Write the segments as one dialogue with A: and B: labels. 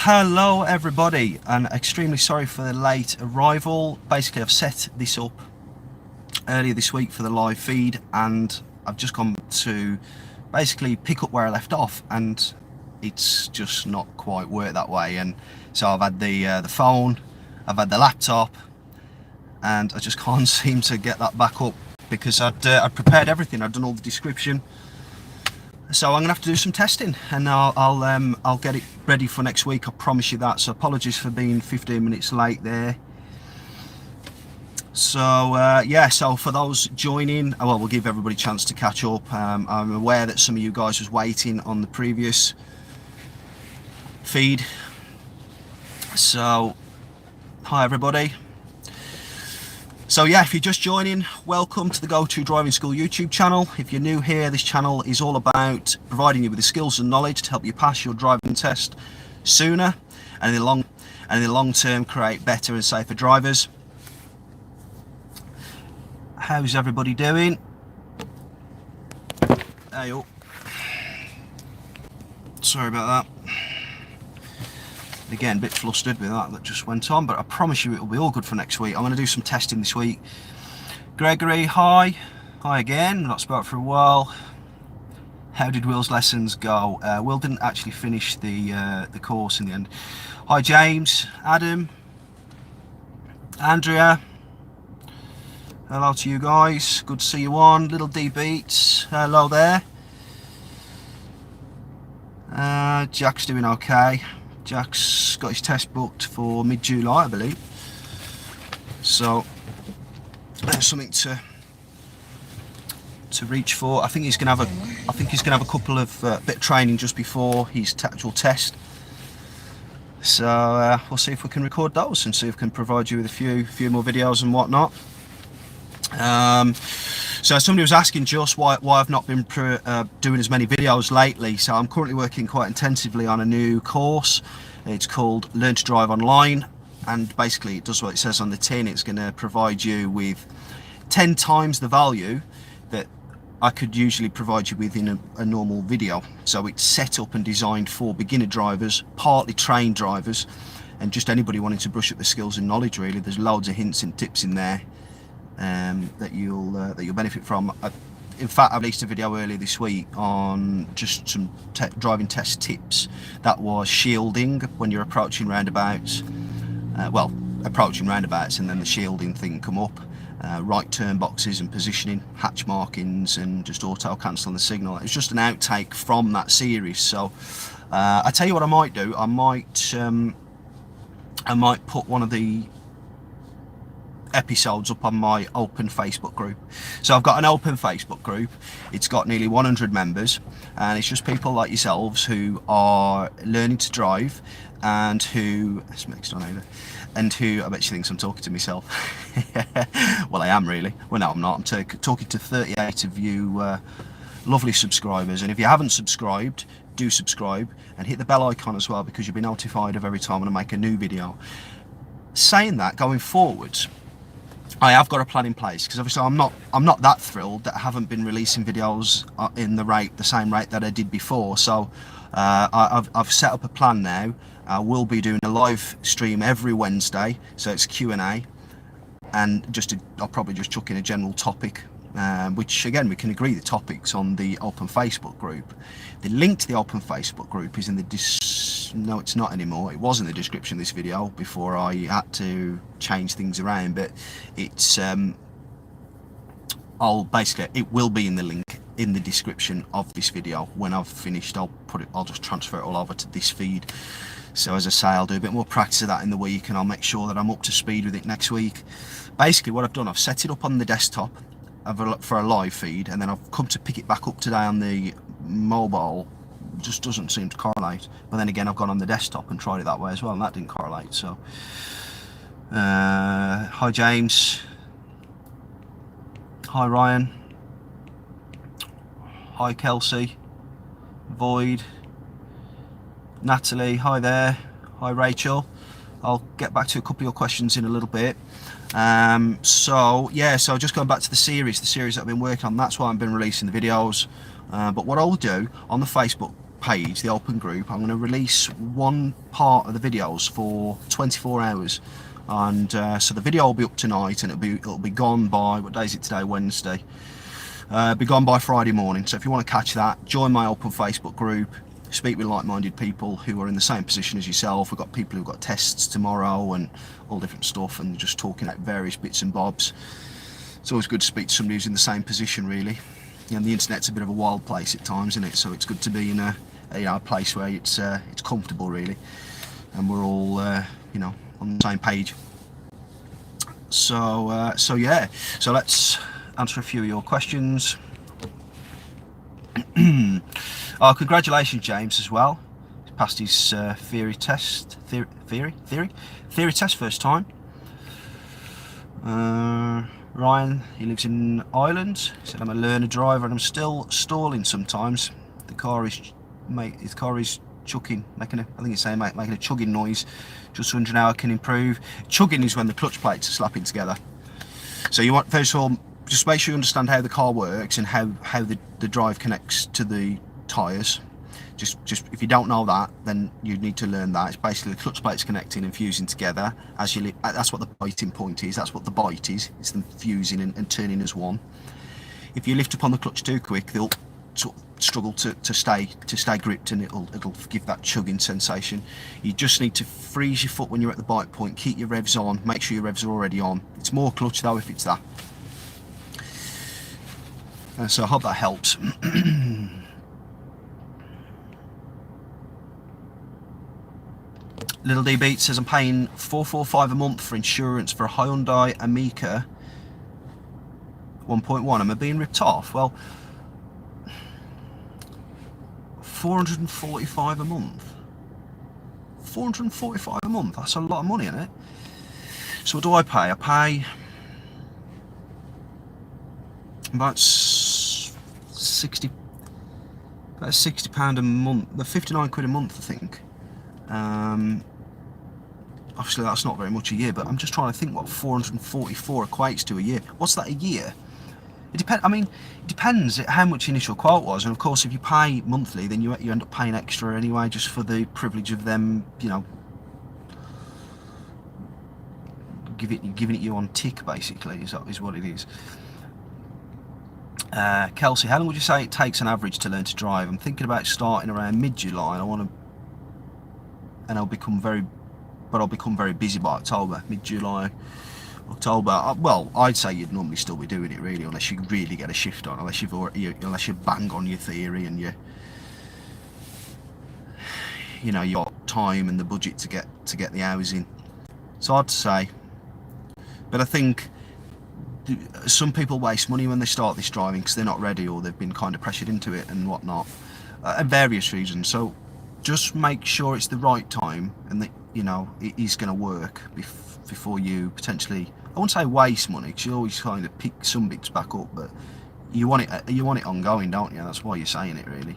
A: Hello everybody, and extremely sorry for the late arrival. Basically I've set this up earlier this week for the live feed, and I've just gone to basically pick up where I left off, and it's just not quite worked that way. And so I've had the phone, I've had the laptop, and I just can't seem to get that back up because I'd prepared everything. I'd done all the description. So I'm gonna have to do some testing, and I'll get it ready for next week. I promise you that. So apologies for being 15 minutes late there. So yeah, so for those joining, well, we'll give everybody a chance to catch up. I'm aware that some of you guys was waiting on the previous feed. So hi everybody. So yeah, if you're just joining, welcome to the Go2 Driving School YouTube channel. If you're new here, this channel is all about providing you with the skills and knowledge to help you pass your driving test sooner, and in the long term create better and safer drivers. How's everybody doing? Hey, oh. Sorry about that. Again, a bit flustered with that just went on, but I promise you it will be all good for next week. I'm going to do some testing this week. Gregory, hi. Hi again, not spoke for a while. How did Will's lessons go? Will didn't actually finish the course in the end. Hi James, Adam, Andrea. Hello to you guys, good to see you on. Little D Beats, hello there. Jack's doing okay. Jack's got his test booked for mid-July, I believe. So that's something to reach for. I think he's gonna have a couple of bit of training just before his actual test. So we'll see if we can record those and see if we can provide you with a few more videos and whatnot. So somebody was asking just why I've not been doing as many videos lately. So I'm currently working quite intensively on a new course. It's called Learn to Drive Online, and basically it does what it says on the tin. It's going to provide you with 10 times the value that I could usually provide you with in a normal video. So it's set up and designed for beginner drivers, partly trained drivers, and just anybody wanting to brush up the skills and knowledge. Really, there's loads of hints and tips in there that you'll benefit from. In fact, I released a video earlier this week on just some driving test tips. That was shielding when you're approaching roundabouts. Well, approaching roundabouts, and then the shielding thing come up. Right turn boxes and positioning, hatch markings, and just auto cancel on the signal. It's just an outtake from that series. So I tell you what I might do. I might put one of the episodes up on my open Facebook group. So I've got an open Facebook group. It's got nearly 100 members, and it's just people like yourselves who are learning to drive, and who it's mixed on over, and who I bet she thinks I'm talking to myself. Well, I am really. Well, no, I'm not. I'm talking to 38 of you lovely subscribers, and if you haven't subscribed, do subscribe and hit the bell icon as well, because you'll be notified of every time when I make a new video. Saying that, going forwards, I have got a plan in place, because obviously I'm not that thrilled that I haven't been releasing videos in the same rate that I did before. So I've set up a plan now. I will be doing a live stream every Wednesday, so it's Q&A, and I'll probably just chuck in a general topic, which again we can agree the topics on the open Facebook group. The link to the open Facebook group is in the no, it's not anymore. It was in the description of this video before I had to change things around, but it's it will be in the link in the description of this video. When I've finished, I'll just transfer it all over to this feed. So as I say, I'll do a bit more practice of that in the week, and I'll make sure that I'm up to speed with it next week. Basically what I've done, I've set it up on the desktop for a live feed, and then I've come to pick it back up today on the mobile. Just doesn't seem to correlate, but then again I've gone on the desktop and tried it that way as well, and that didn't correlate. So hi James, hi Ryan, hi Kelsey, Void, Natalie, hi there, hi Rachel. I'll get back to a couple of your questions in a little bit. So yeah, so just going back to the series that I've been working on, that's why I've been releasing the videos. But what I'll do on the Facebook page, the open group, I'm going to release one part of the videos for 24 hours. And so the video will be up tonight, and it'll be gone by, what day is it today? Wednesday. Be gone by Friday morning. So if you want to catch that, join my open Facebook group, speak with like-minded people who are in the same position as yourself. We've got people who've got tests tomorrow and all different stuff, and just talking about various bits and bobs. It's always good to speak to somebody who's in the same position, really. And the internet's a bit of a wild place at times, isn't it? So it's good to be in a place where it's comfortable, really, and we're all on the same page. So yeah, so let's answer a few of your questions. Congratulations, James, as well. He's passed his theory test first time. Ryan, he lives in Ireland. He said, I'm a learner driver and I'm still stalling sometimes. His car is chugging, making a chugging noise. Just 100 an hour can improve. Chugging is when the clutch plates are slapping together. So you want, first of all, just make sure you understand how the car works and how the drive connects to the tyres. Just if you don't know that, then you need to learn that. It's basically the clutch plates connecting and fusing together as you. That's what the biting point is. That's what the bite is. It's them fusing and turning as one. If you lift up on the clutch too quick, they'll sort of struggle to stay gripped, and it'll give that chugging sensation. You just need to freeze your foot when you're at the bite point. Keep your revs on. Make sure your revs are already on. It's more clutch though if it's that. So I hope that helps. Little D Beat says, I'm paying $445 a month for insurance for a Hyundai Amica 1.1. Am I being ripped off? Well, $445 a month. $445 a month. That's a lot of money, isn't it? So what do I pay? I pay about £60 a month. The 59 quid a month, I think. Obviously that's not very much a year, but I'm just trying to think what 444 equates to a year. What's that a year? It depends how much the initial quote was, and of course if you pay monthly, then you end up paying extra anyway, just for the privilege of them, giving it you on tick, basically, is what it is. Kelsey, how long would you say it takes on average to learn to drive? I'm thinking about starting around mid-July, and I'll become very busy by October, mid-July, October. Well, I'd say you'd normally still be doing it, really, unless you really get a shift on, unless you bang on your theory and you got time and the budget to get the hours in. It's hard to say, but I think some people waste money when they start this driving because they're not ready, or they've been kind of pressured into it and whatnot, and various reasons. So just make sure it's the right time and that it is going to work before you potentially, I wouldn't say waste money, because you always kind of pick some bits back up, but you want it ongoing, don't you? That's why you're saying it, really.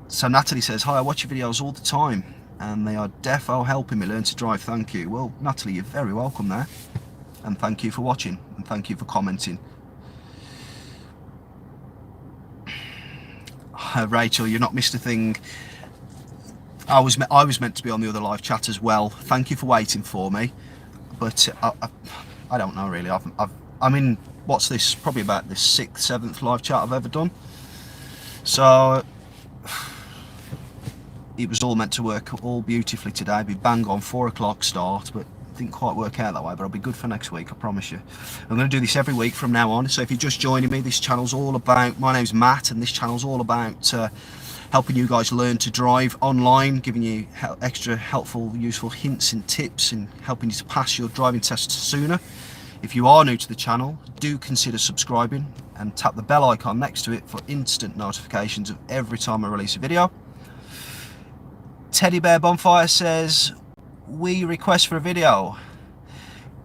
A: So Natalie says, hi, I watch your videos all the time and they are defo helping me learn to drive. Thank you. Well, Natalie, you're very welcome there, and thank you for watching, and thank you for commenting. Rachel, you've not missed a thing. I was meant to be on the other live chat as well. Thank you for waiting for me, but I don't know really. I mean, what's this? Probably about the 6th, 7th live chat I've ever done. So it was all meant to work all beautifully today. Be bang on 4 o'clock start, but didn't quite work out that way. But I'll be good for next week, I promise you. I'm going to do this every week from now on. So if you're just joining me, this channel's all about, my name's Matt, and this channel's all about helping you guys learn to drive online, giving you extra helpful, useful hints and tips, and helping you to pass your driving tests sooner. If you are new to the channel, do consider subscribing and tap the bell icon next to it for instant notifications of every time I release a video. Teddy Bear Bonfire says, we request for a video.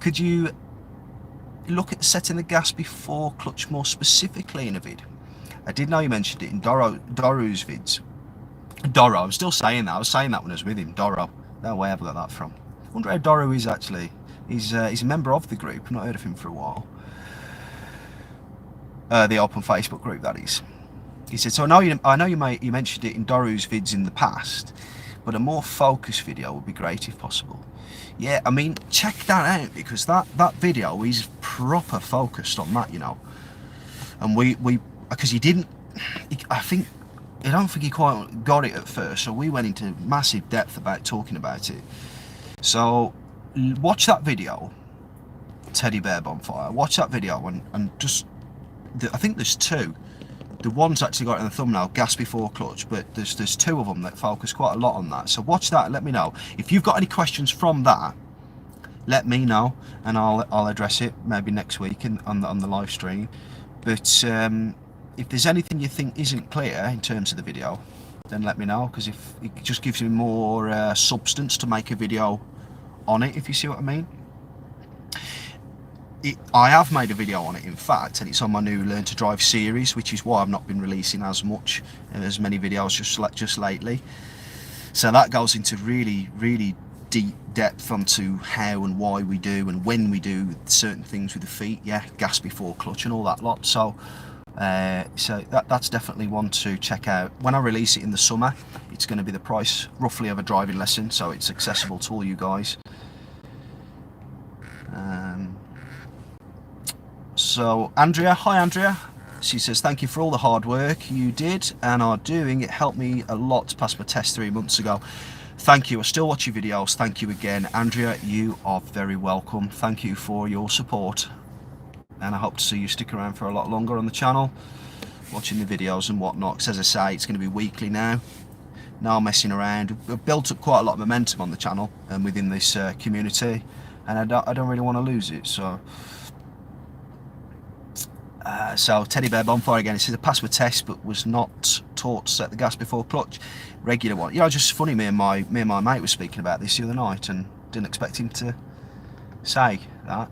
A: Could you look at setting the gas before clutch more specifically in a vid? I did know you mentioned it in Doro's vids. Doro, I'm still saying that. I was saying that when I was with him. Doro. No way I've got that from. I wonder how Doro is actually. He's a member of the group. I've not heard of him for a while. The open Facebook group, that is. He said, so I know you mentioned it in Doru's vids in the past, but a more focused video would be great if possible. Yeah, I mean, check that out, because that video is proper focused on that, you know. And we because I don't think he quite got it at first, so we went into massive depth about talking about it. So watch that video, Teddy Bear Bonfire. Watch that video and just, I think there's two. The one's actually got it in the thumbnail, gas before clutch, but there's two of them that focus quite a lot on that. So watch that and let me know. If you've got any questions from that, let me know, and I'll address it maybe next week on the live stream. But if there's anything you think isn't clear in terms of the video, then let me know, because if it just gives me more substance to make a video on it, if you see what I mean. I have made a video on it, in fact, and it's on my new Learn to Drive series, which is why I've not been releasing as many videos just lately. So that goes into really deep depth onto how and why we do and when we do certain things with the feet, yeah, gas before clutch and all that lot. So that's definitely one to check out. When I release it in the summer, it's going to be the price roughly of a driving lesson, so it's accessible to all you guys. So Andrea, hi Andrea, she says, thank you for all the hard work you did and are doing. It helped me a lot to pass my test 3 months ago. Thank you. I still watch your videos. Thank you again, Andrea. You are very welcome. Thank you for your support, and I hope to see you stick around for a lot longer on the channel, watching the videos and whatnot. Because as I say, it's going to be weekly now. No messing around. We've built up quite a lot of momentum on the channel and within this community, and I don't really want to lose it. So Teddy Bear Bonfire again, it says I passed my test but was not taught to set the gas before clutch, regular one. You know, just funny, me and my mate were speaking about this the other night and didn't expect him to say that,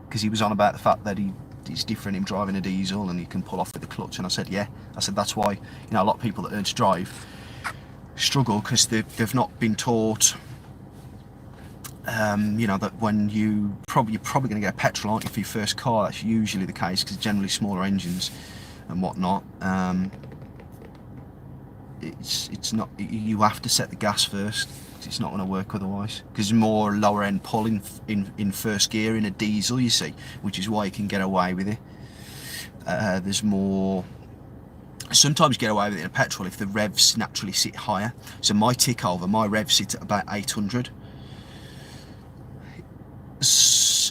A: because he was on about the fact that it's different him driving a diesel and he can pull off with the clutch, and I said yeah, I said that's why, you know, a lot of people that learn to drive struggle, because they've not been taught, you know, that when you're probably going to get a petrol, aren't you, for your first car. That's usually the case, because generally smaller engines and whatnot. It's not, you have to set the gas first, it's not going to work otherwise, because there's more lower end pull in first gear in a diesel, you see, which is why you can get away with it. There's more, sometimes get away with it in a petrol if the revs naturally sit higher. So my tick over, my revs sit at about 800.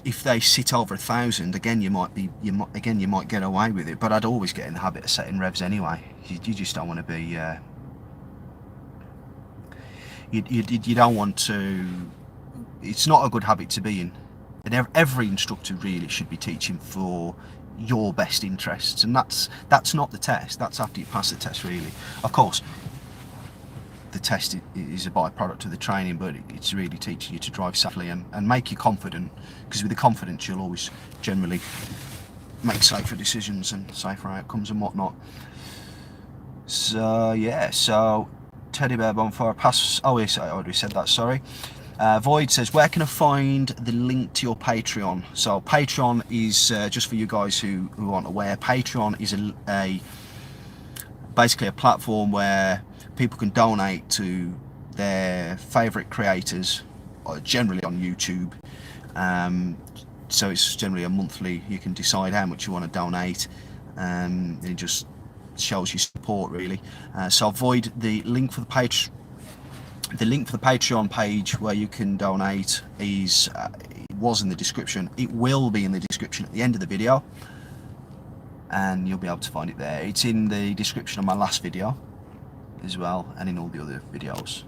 A: If they sit over 1,000, again you might get away with it, but I'd always get in the habit of setting revs anyway. You just don't want to be you don't want to, it's not a good habit to be in, and every instructor really should be teaching for your best interests, and that's not the test, that's after you pass the test really. Of course the test is a byproduct of the training, but it's really teaching you to drive safely and make you confident, because with the confidence you'll always generally make safer decisions and safer outcomes and whatnot. So yeah, so Teddy Bear Bonfire pass, oh yes, I already said that, sorry. Void says, where can I find the link to your Patreon? So Patreon is, just for you guys who aren't aware, Patreon is basically a platform where people can donate to their favourite creators, generally on YouTube. So it's generally a monthly, you can decide how much you want to donate, and it just shows you support really. So Void, the link for the Patreon page where you can donate is it was in the description. It will be in the description at the end of the video, and you'll be able to find it there. It's in the description of my last video as well, and in all the other videos.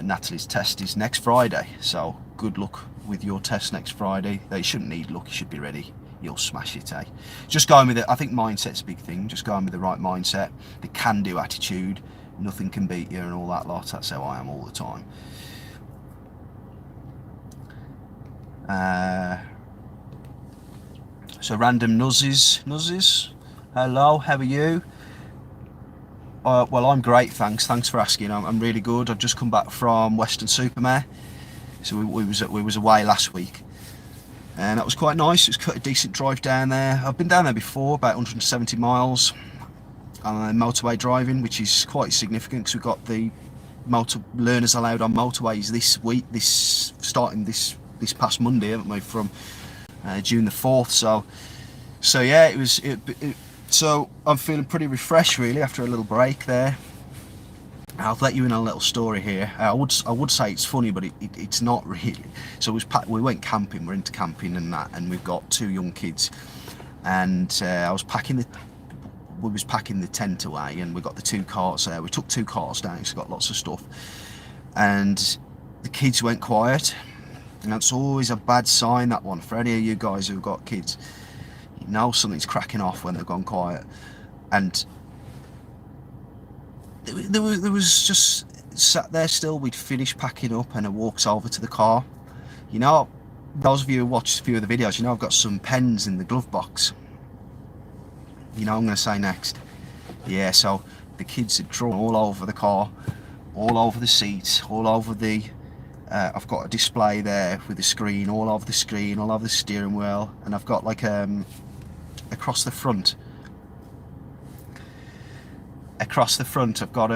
A: Natalie's test is next Friday, so good luck with your test next Friday. They shouldn't need luck, you should be ready. You'll smash it, eh? Just going with it. I think mindset's a big thing. Just going with the right mindset, the can-do attitude, nothing can beat you and all that lot. That's how I am all the time. So random nuzzes, hello, how are you? Well, I'm great, thanks for asking. I'm really good. I've just come back from Weston-super-Mare, so we was away last week, and that was quite nice. It was quite a decent drive down there. I've been down there before, about 170 miles. motorway driving, which is quite significant because we've got the motor learners allowed on motorways this week, starting this past Monday, haven't we, from June the 4th. So yeah, so I'm feeling pretty refreshed really after a little break there. I'll let you in on a little story here. I would say it's funny, but it's not really. So we went camping. We're into camping and that, and we've got 2 young kids. And we was packing the tent away, and we got the 2 carts there. We took 2 carts down, so got lots of stuff. And the kids went quiet, and that's always a bad sign, that one. For any of you guys who've got kids, you know something's cracking off when they've gone quiet. And there was just sat there still. We'd finished packing up, and I walked over to the car. You know, those of you who watched a few of the videos, you know I've got some pens in the glove box. You know what I'm going to say next? Yeah, so the kids had drawn all over the car, all over the seats, all over the... I've got a display there with the screen, all over the screen, all over the steering wheel, and I've got like across the front I've got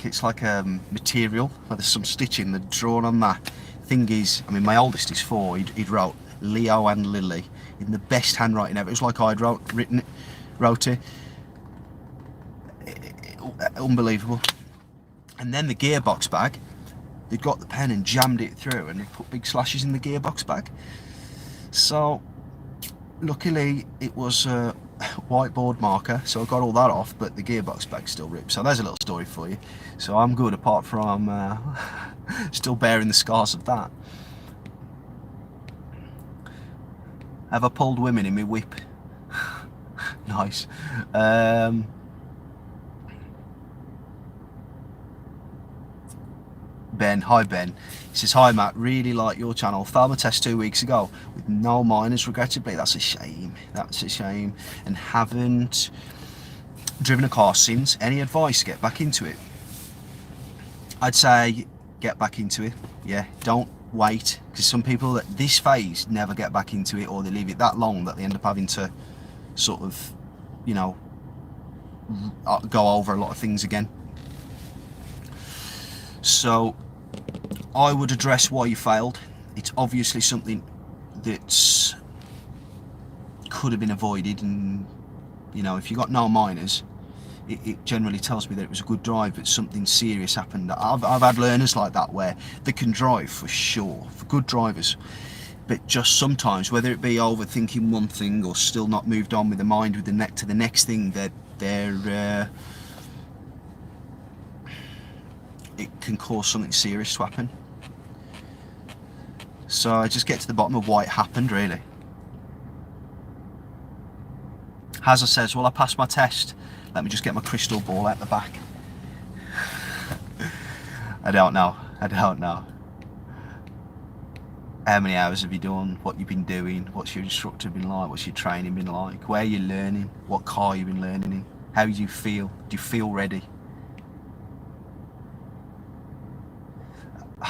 A: it's like a material where there's some stitching that's drawn on that. Thing is, I mean, my oldest is 4. He'd wrote Leo and Lily in the best handwriting ever. It was like I'd wrote it. Unbelievable. And then the gearbox bag, they'd got the pen and jammed it through, and they put big slashes in the gearbox bag. So luckily it was a whiteboard marker, so I got all that off, but the gearbox bag's still ripped. So there's a little story for you. So I'm good, apart from still bearing the scars of that. Have I pulled women in my whip? Nice. Ben, hi Ben. He says, hi Matt, really like your channel. Failed my test 2 weeks ago with no minors, regrettably. That's a shame. That's a shame. And haven't driven a car since. Any advice to get back into it? I'd say get back into it. Yeah, don't wait, because some people at this phase never get back into it, or they leave it that long that they end up having to sort of, you know, go over a lot of things again. So I would address why you failed. It's obviously something that could have been avoided, and you know, if you got no minors, it generally tells me that it was a good drive, but something serious happened. I've had learners like that where they can drive for sure, for good drivers, but just sometimes, whether it be overthinking one thing or still not moved on with the mind with the neck to the next thing, that it can cause something serious to happen. So I just get to the bottom of why it happened, really. Hazza says, well, I passed my test. Let me just get my crystal ball out the back. I don't know. How many hours have you done? What you've been doing? What's your instructor been like? What's your training been like? Where are you learning? What car you've been learning in? How do you feel? Do you feel ready?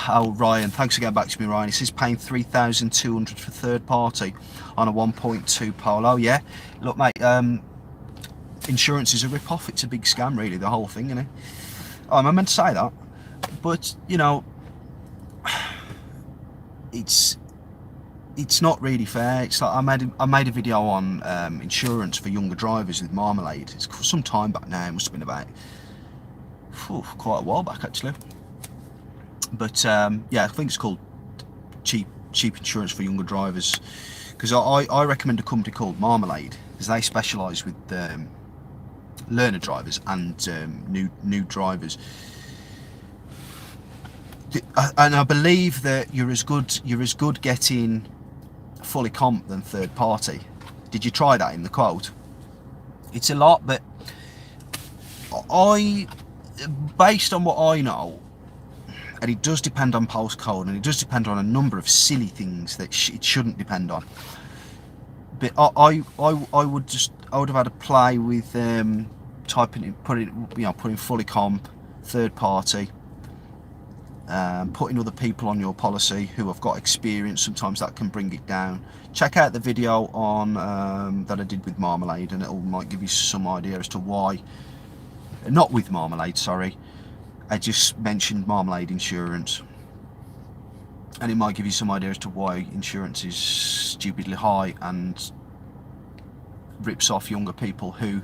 A: Oh, Ryan, thanks for getting back to me, Ryan. He says paying $3,200 for third party on a 1.2 Polo. Yeah, look, mate, insurance is a rip-off. It's a big scam, really, the whole thing, isn't it? Oh, I meant to say that, but you know, it's not really fair. It's like I made a video on insurance for younger drivers with Marmalade. It's some time back now. It must have been about quite a while back, actually. But yeah, I think it's called cheap insurance for younger drivers, because I recommend a company called Marmalade, because they specialise with learner drivers and new drivers. And I believe that you're as good getting fully comp than third party. Did you try that in the quote? It's a lot, but based on what I know, and it does depend on postcode, and it does depend on a number of silly things that it shouldn't depend on. But I would have had a play with putting fully comp, third party, putting other people on your policy who have got experience. Sometimes that can bring it down. Check out the video on that I did with Marmalade, and it might give you some idea as to why not with Marmalade, sorry. I just mentioned Marmalade insurance, and it might give you some idea as to why insurance is stupidly high and rips off younger people who,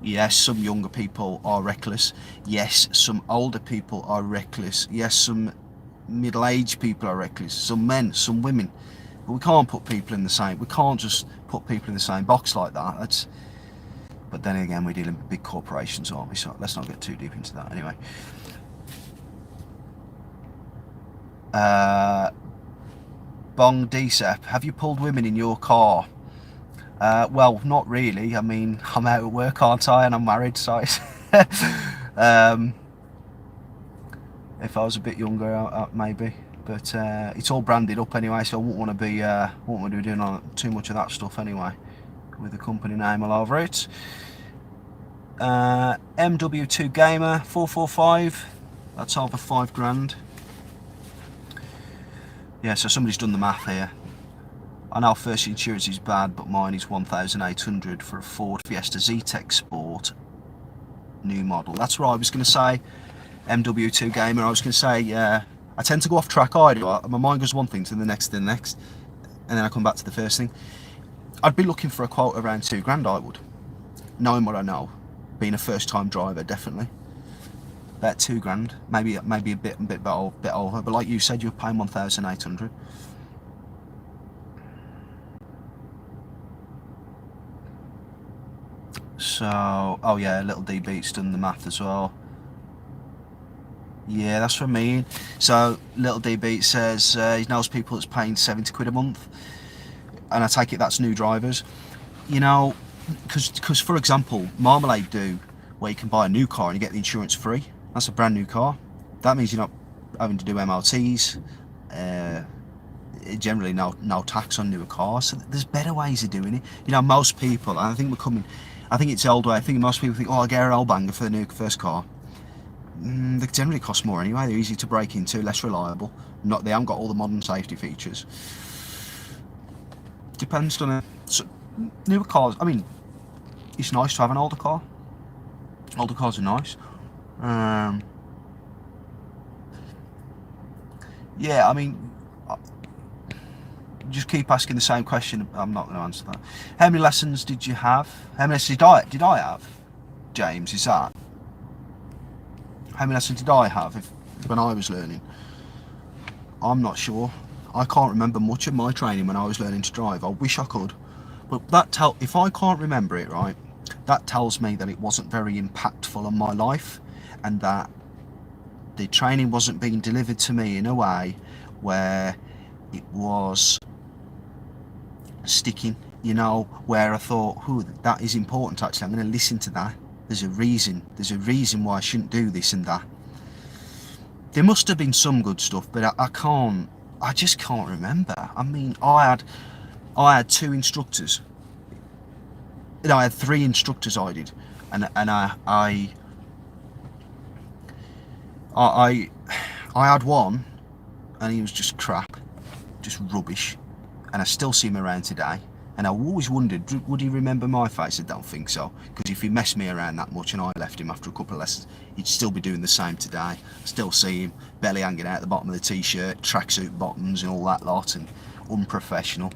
A: yes, some younger people are reckless, yes, some older people are reckless, yes, some middle-aged people are reckless, some men, some women, but we can't put people in the same, we can't just put people in the same box like that. That's, but then again, we're dealing with big corporations, aren't we? So let's not get too deep into that. Anyway, Bong DSEP, have you pulled women in your car? Well, not really. I mean, I'm out at work, aren't I? And I'm married, so if I was a bit younger, maybe. But it's all branded up anyway, so I wouldn't want to be doing too much of that stuff anyway, with the company name all over it. MW2 Gamer 445. That's over £5 grand. Yeah, so somebody's done the math here. I know first insurance is bad, but mine is 1,800 for a Ford Fiesta Z-Tech Sport new model. That's what I was going to say. MW2 Gamer, I was going to say, I tend to go off track. I do. My mind goes one thing to the next, and then I come back to the first thing. I'd be looking for a quote around £2 I would, knowing what I know, being a first-time driver, definitely. About £2, maybe a bit over, but like you said, you're paying 1,800. So, oh yeah, Little D Beat's done the math as well. Yeah, that's what I mean. So Little D Beat says he knows people that's paying 70 quid a month, and I take it that's new drivers. You know, because for example, Marmalade do, where you can buy a new car and you get the insurance free. That's a brand new car. That means you're not having to do MOTs. Generally no tax on newer cars. So there's better ways of doing it. You know, most people, I think it's the old way. I think most people think, oh, I'll get an old banger for the new first car. They generally cost more anyway. They're easy to break into, less reliable. They haven't got all the modern safety features. Depends on it. So, newer cars, I mean, it's nice to have an older car. Older cars are nice. Yeah, I mean, just keep asking the same question. I'm not going to answer that. How many lessons did you have? How many lessons did I have? James, is that? How many lessons did I have when I was learning? I'm not sure. I can't remember much of my training when I was learning to drive. I wish I could. But if I can't remember it, right, that tells me that it wasn't very impactful on my life, and that the training wasn't being delivered to me in a way where it was sticking, you know, where I thought, that is important actually, I'm going to listen to that. There's a reason why I shouldn't do this and that. There must have been some good stuff, but I just can't remember. I mean, I had 2 instructors. I had 3 instructors I did, and I had one, and he was just crap, just rubbish, and I still see him around today. And I always wondered, would he remember my face? I don't think so, because if he messed me around that much and I left him after a couple of lessons, he'd still be doing the same today. I still see him, belly hanging out the bottom of the t-shirt, tracksuit bottoms and all that lot, and unprofessional.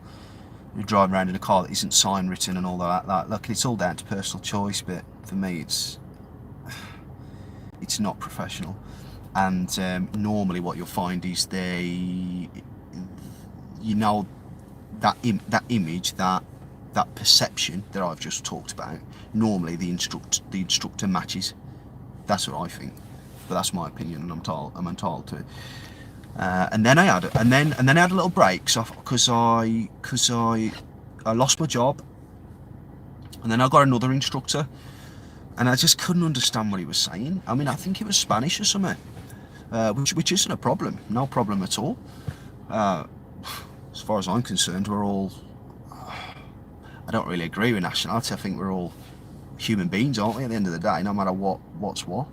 A: We're driving around in a car that isn't sign written and all that. Look, it's all down to personal choice, but for me it's not professional. And normally what you'll find is that image, that perception that I've just talked about, normally the instructor matches. That's what I think, but that's my opinion, and I'm entitled to it. And then I had a little break, so because I lost my job, and then I got another instructor, and I just couldn't understand what he was saying. I mean, I think it was Spanish or something, which isn't a problem, no problem at all. As far as I'm concerned, we're all, I don't really agree with nationality. I think we're all human beings, aren't we, at the end of the day, no matter what's what.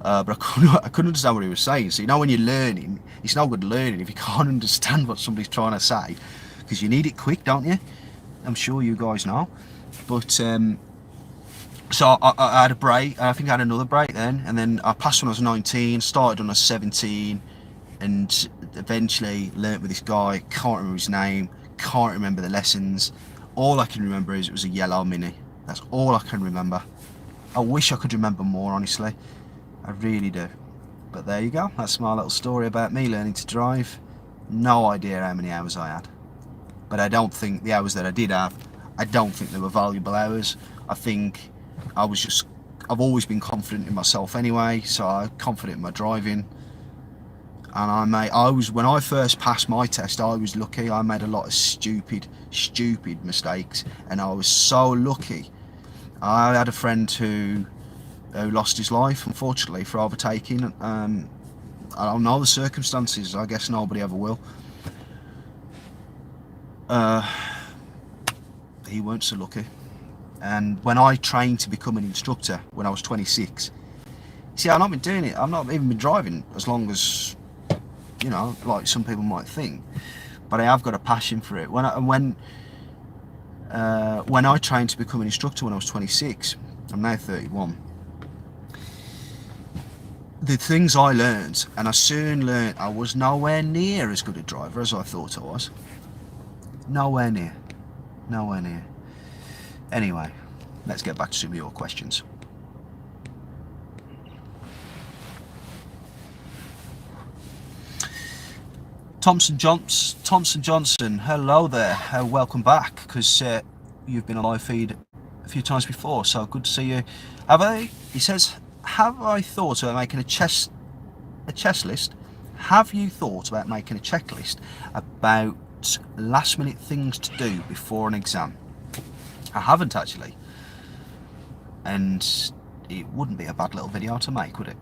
A: But I couldn't understand what he was saying. So, you know, when you're learning, it's no good learning if you can't understand what somebody's trying to say, because you need it quick, don't you? I'm sure you guys know. But So I had a break, I think I had another break then, and then I passed when I was 19, started when I was 17, and eventually learnt with this guy, can't remember his name, can't remember the lessons. All I can remember is it was a yellow Mini. That's all I can remember. I wish I could remember more, honestly. I really do. But there you go, that's my little story about me learning to drive. No idea how many hours I had. But I don't think the hours that I did have, I don't think they were valuable hours. I think I've always been confident in myself anyway, so I'm confident in my driving. And when I first passed my test, I was lucky. I made a lot of stupid mistakes, and I was so lucky. I had a friend who lost his life, unfortunately, for overtaking. I don't know the circumstances. I guess nobody ever will. He weren't so lucky. And when I trained to become an instructor when I was 26, see, I've not been doing it. I've not even been driving as long as, you know, like some people might think. But I have got a passion for it. When I trained to become an instructor when I was 26, I'm now 31. The things I learned, and I soon learned I was nowhere near as good a driver as I thought I was. Nowhere near. Nowhere near. Anyway, let's get back to some of your questions. Thompson Johnson, hello there, welcome back, because you've been on live feed a few times before, so good to see you. He says, have I thought about making a chess list? Have you thought about making a checklist about last minute things to do before an exam? I haven't actually, and it wouldn't be a bad little video to make, would it?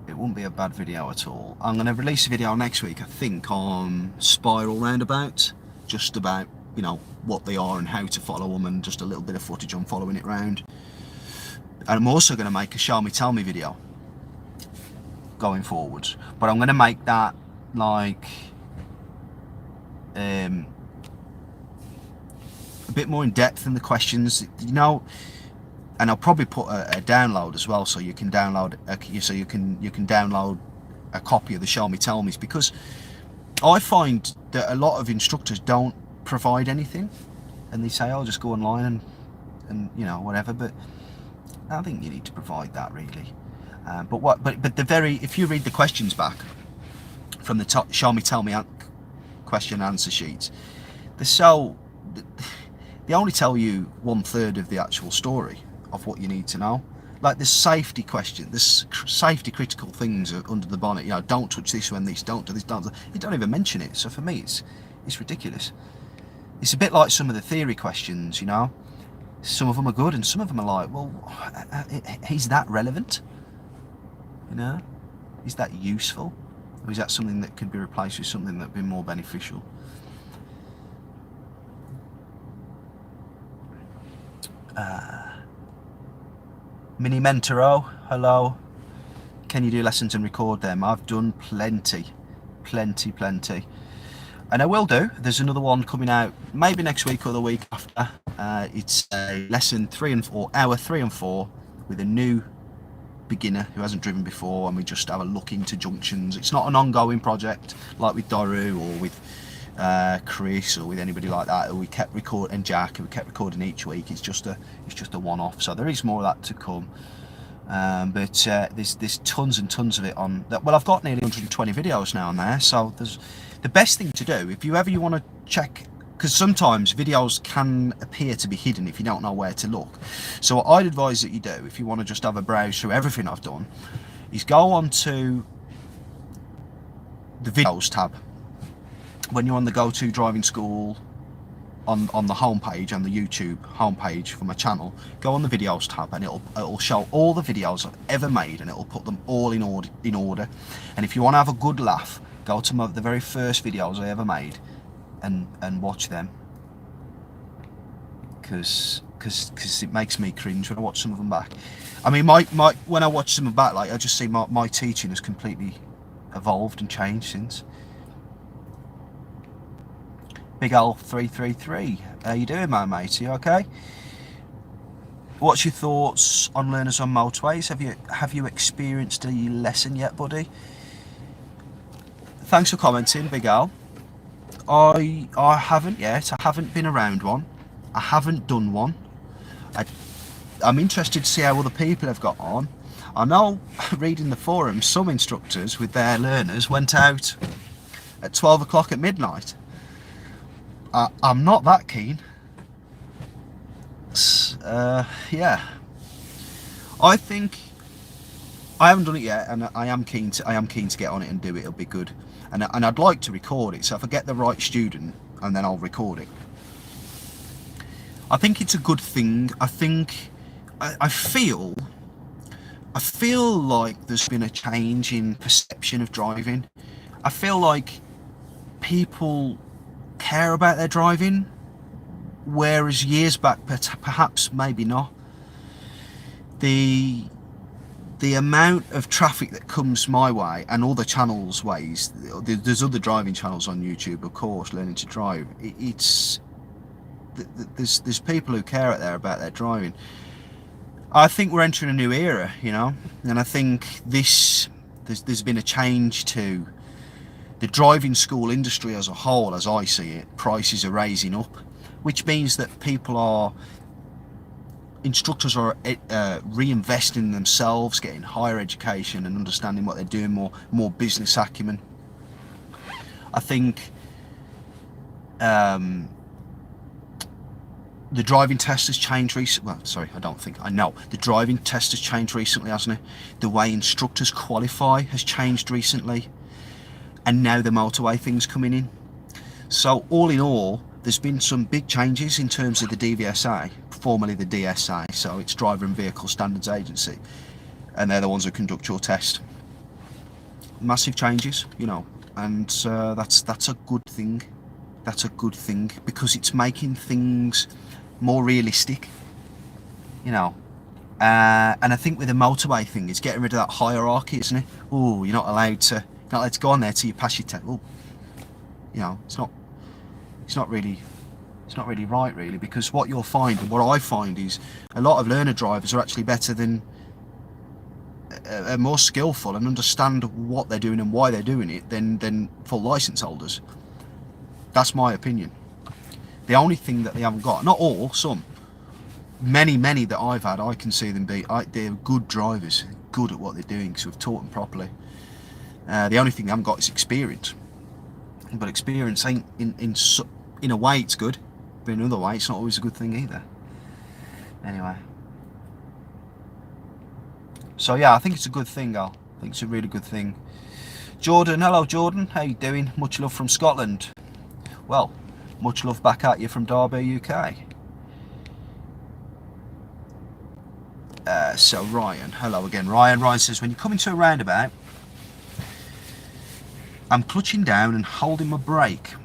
A: It wouldn't be a bad video at all. I'm going to release a video next week, I think, on Spiral Roundabout, just about, you know, what they are and how to follow them, and just a little bit of footage on following it round. And I'm also going to make a show me tell me video going forward, but I'm going to make that like a bit more in depth in the questions, you know. And I'll probably put a download as well, so you can download download a copy of the Show Me Tell Me's, because I find that a lot of instructors don't provide anything, and they say, "Oh, just go online and you know, whatever." But I think you need to provide that, really. If you read the questions back from the top Show Me Tell Me question and answer sheets, they only tell you 1/3 of the actual story of what you need to know. Like this safety question, this safety critical things are under the bonnet, you know, don't touch this when this, don't do this, don't do that. You don't even mention it. So for me, it's ridiculous. It's a bit like some of the theory questions, you know. Some of them are good and some of them are like, well, is that relevant? You know, is that useful? Or is that something that could be replaced with something that would be more beneficial? Mini Mentoro, hello. Can you do lessons and record them? I've done plenty. And I will do. There's another one coming out maybe next week or the week after. It's a lesson 3 and 4, hour 3 and 4, with a new beginner who hasn't driven before, and we just have a look into junctions. It's not an ongoing project like with Doru or with Chris or with anybody like that, we kept recording, and Jack, who we kept recording each week. It's just a one-off, so there is more of that to come. But there's tons and tons of it on that. Well, I've got nearly 120 videos now on there, so there's the best thing to do if you want to check, because sometimes videos can appear to be hidden if you don't know where to look. So what I'd advise that you do, if you want to just have a browse through everything I've done, is go on to the videos tab. When you're on the Go2 Driving School on the homepage, on the YouTube homepage for my channel, go on the videos tab, and it'll show all the videos I've ever made, and it'll put them all in order. And if you want to have a good laugh, go to the very first videos I ever made and watch them, because it makes me cringe when I watch some of them back. I mean, when I watch some of them back, like, I just see my teaching has completely evolved and changed since. Big L 333, how you doing, my mate? Are you okay? What's your thoughts on learners on motorways? Have you experienced a lesson yet, buddy? Thanks for commenting, Big Al. I haven't yet. I haven't been around one. I haven't done one. I'm interested to see how other people have got on. I know, reading the forums, some instructors with their learners went out at 12 o'clock at midnight. I'm not that keen. Yeah, I think I haven't done it yet, and I am keen to get on it and do it. It'll be good, and I'd like to record it. So if I get the right student, and then I'll record it. I think it's a good thing. I feel like there's been a change in perception of driving. I feel like people care about their driving, whereas years back perhaps maybe not. The amount of traffic that comes my way and other channels ways, there's other driving channels on YouTube, of course, learning to drive. There's people who care out there about their driving. I think we're entering a new era, you know, and I think there's been a change to the driving school industry as a whole. As I see it, prices are raising up, which means that instructors are reinvesting in themselves, getting higher education and understanding what they're doing, more business acumen. I think the driving test has changed recently. Well, sorry, I don't think, I know. The driving test has changed recently, hasn't it? The way instructors qualify has changed recently. And now the motorway thing's coming in. So all in all, there's been some big changes in terms of the DVSA, formerly the DSA, so it's Driver and Vehicle Standards Agency. And they're the ones who conduct your test. Massive changes, you know, and that's a good thing. That's a good thing, because it's making things more realistic, you know. And I think with the motorway thing, it's getting rid of that hierarchy, isn't it? Oh, you're not allowed to go on there till you pass your test. Oh, you know, it's not really right, really, because what you'll find, and what I find, is a lot of learner drivers are actually better than, are more skillful and understand what they're doing and why they're doing it than full license holders. That's my opinion. The only thing that they haven't got, not all, some, many that I've had, I can see them be, they're good drivers, good at what they're doing, because we've taught them properly. The only thing they haven't got is experience. But experience ain't, in a way it's good, but in another way it's not always a good thing either. Anyway. So yeah, I think it's a good thing, Al. I think it's a really good thing. Jordan, hello Jordan, how you doing? Much love from Scotland. Well, much love back at you from Derby, UK. So Ryan, hello again. Ryan says, when you come into a roundabout, I'm clutching down and holding my brake.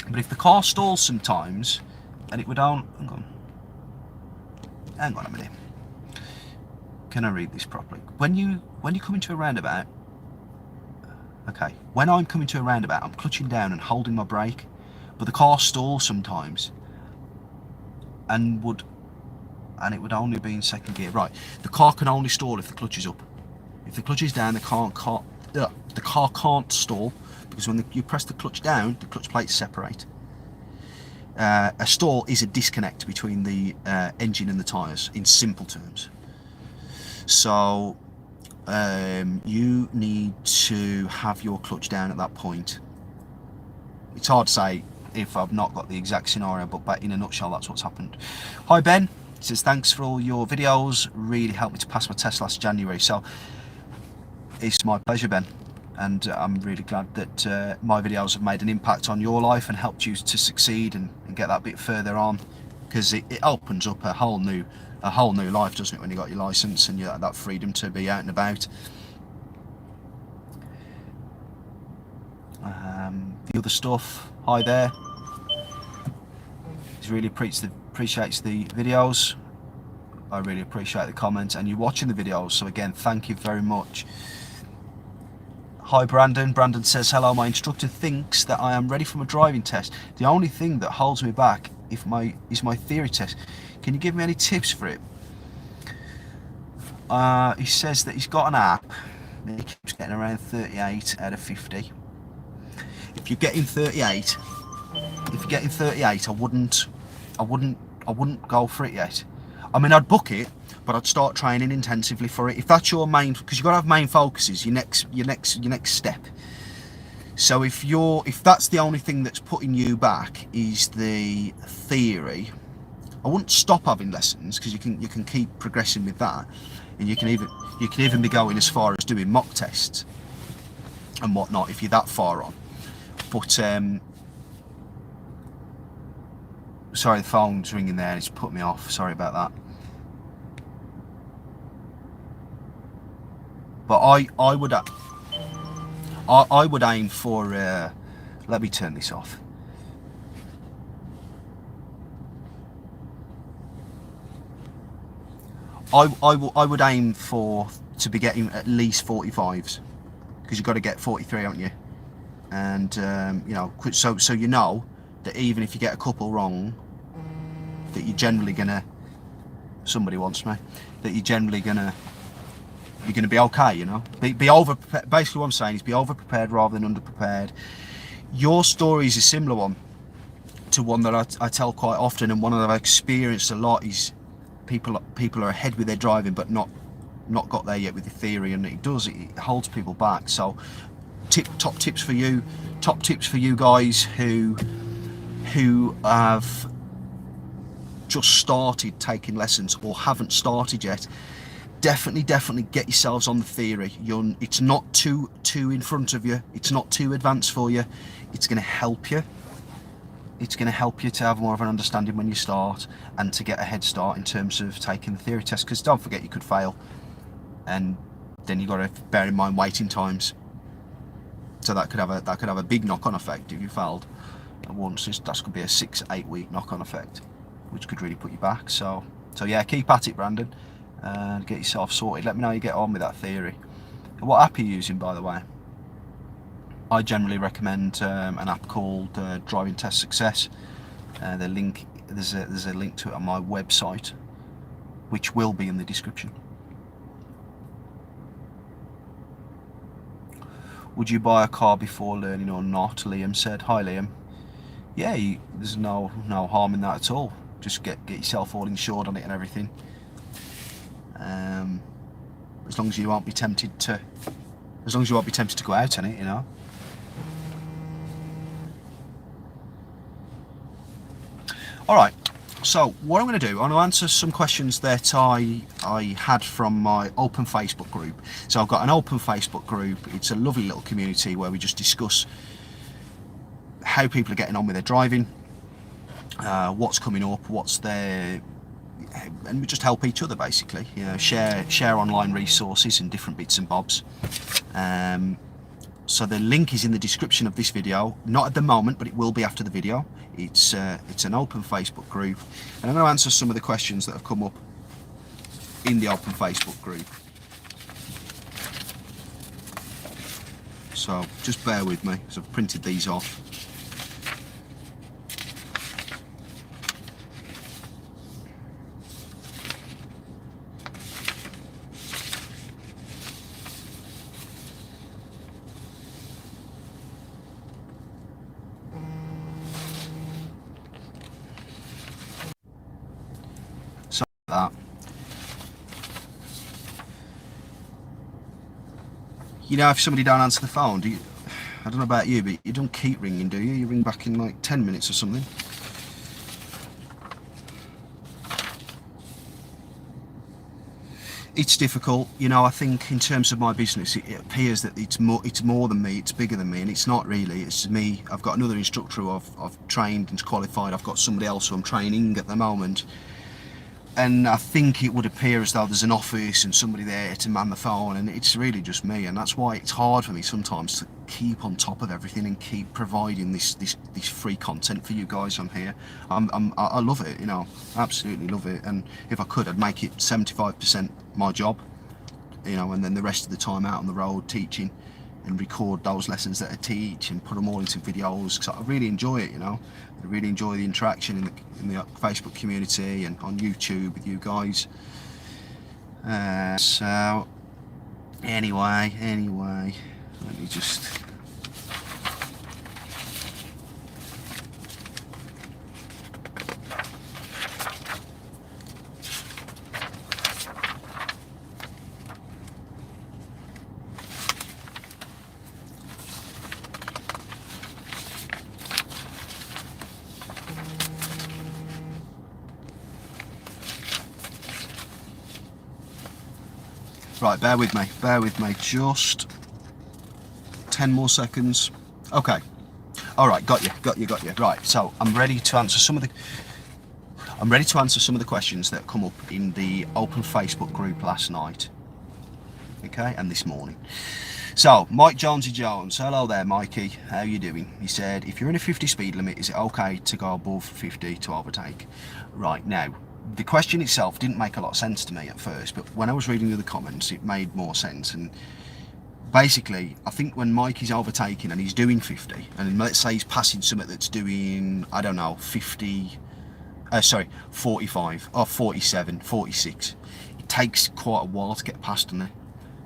A: But if the car stalls sometimes, and it would hang on a minute. Can I read this properly? When you come into a roundabout, okay, when I'm coming to a roundabout, I'm clutching down and holding my brake, but the car stalls sometimes, and it would only be in second gear. Right, the car can only stall if the clutch is up. If the clutch is down, the car can't stall, because when you press the clutch down, the clutch plates separate. A stall is a disconnect between the engine and the tyres, in simple terms. So you need to have your clutch down at that point. It's hard to say if I've not got the exact scenario, but in a nutshell, that's what's happened. Hi Ben, he says, thanks for all your videos, really helped me to pass my test last January. So it's my pleasure, Ben, and I'm really glad that my videos have made an impact on your life and helped you to succeed and get that bit further on, because it opens up a whole new life, doesn't it, when you got your license and you have that freedom to be out and about. The other stuff, hi there. He really appreciates the videos. I really appreciate the comments and you watching the videos, so again, thank you very much. Hi Brandon. Brandon says, hello, my instructor thinks that I am ready for my driving test. The only thing that holds me back is my theory test. Can you give me any tips for it? He says that he's got an app and he keeps getting around 38 out of 50. If you're getting 38, I wouldn't go for it yet. I mean, I'd book it, but I'd start training intensively for it. If that's your main, because you've got to have main focuses, your next step. So if that's the only thing that's putting you back is the theory, I wouldn't stop having lessons, because you can keep progressing with that, and you can even be going as far as doing mock tests and whatnot if you're that far on. But sorry, the phone's ringing there. It's put me off. Sorry about that. But I would aim for. Let me turn this off. I would aim to be getting at least 45s, because you've got to get 43, haven't you? And you know, so you know that even if you get a couple wrong, that you're generally gonna. Somebody wants me. That you're generally gonna. You're gonna be okay, you know. Be over. Basically, what I'm saying is be over prepared rather than under prepared. Your story is a similar one to one that I tell quite often, and one that I've experienced a lot is people are ahead with their driving, but not got there yet with the theory, and it holds people back. So top tips for you guys who have just started taking lessons or haven't started yet. Definitely get yourselves on the theory. It's not too in front of you, it's not too advanced for you. It's going to help you. It's going to help you to have more of an understanding when you start, and to get a head start in terms of taking the theory test, because don't forget you could fail, and then you've got to bear in mind waiting times. So that could have a big knock-on effect if you failed once. That could be a 6-8 week knock-on effect, which could really put you back. So yeah, keep at it, Brandon, and get yourself sorted. Let me know how you get on with that theory. What app are you using, by the way? I generally recommend an app called Driving Test Success. The link, there's a link to it on my website, which will be in the description. Would you buy a car before learning or not? Liam said. Hi, Liam. Yeah, there's no harm in that at all. Just get yourself all insured on it and everything. As long as you won't be tempted to go out on it, you know. All right. So what I'm going to do, I'm going to answer some questions that I had from my open Facebook group. So I've got an open Facebook group. It's a lovely little community where we just discuss how people are getting on with their driving, what's coming up, what's there, and we just help each other basically. You know, share online resources and different bits and bobs. So the link is in the description of this video. Not at the moment, but it will be after the video. It's an open Facebook group, and I'm going to answer some of the questions that have come up in the open Facebook group. So just bear with me, because I've printed these off. That. You know, if somebody don't answer the phone, I don't know about you, but you don't keep ringing, do you? You ring back in like 10 minutes or something. It's difficult, you know. I think in terms of my business, it appears that it's more than me, it's bigger than me, and it's not really. It's me. I've got another instructor who I've trained and qualified. I've got somebody else who I'm training at the moment. And I think it would appear as though there's an office and somebody there to man the phone, and it's really just me. And that's why it's hard for me sometimes to keep on top of everything and keep providing this free content for you guys on here. I love it, you know, absolutely love it. And if I could, I'd make it 75% my job, you know, and then the rest of the time out on the road teaching, and record those lessons that I teach and put them all into videos, because I really enjoy it, you know. I really enjoy the interaction in the Facebook community and on YouTube with you guys. So anyway, let me just... Right, bear with me, just 10 more seconds. Okay, all right, got you. Right, so I'm ready to answer some of the questions that come up in the open Facebook group last night, okay, and this morning. So, Mike Jonesy Jones, hello there, Mikey, how you doing? He said, if you're in a 50 speed limit, is it okay to go above 50 to overtake? Right, now, the question itself didn't make a lot of sense to me at first, but when I was reading the comments, it made more sense. And basically, I think when Mike is overtaking and he's doing 50, and let's say he's passing something that's doing, I don't know, 45 or 47, 46, it takes quite a while to get past, doesn't it?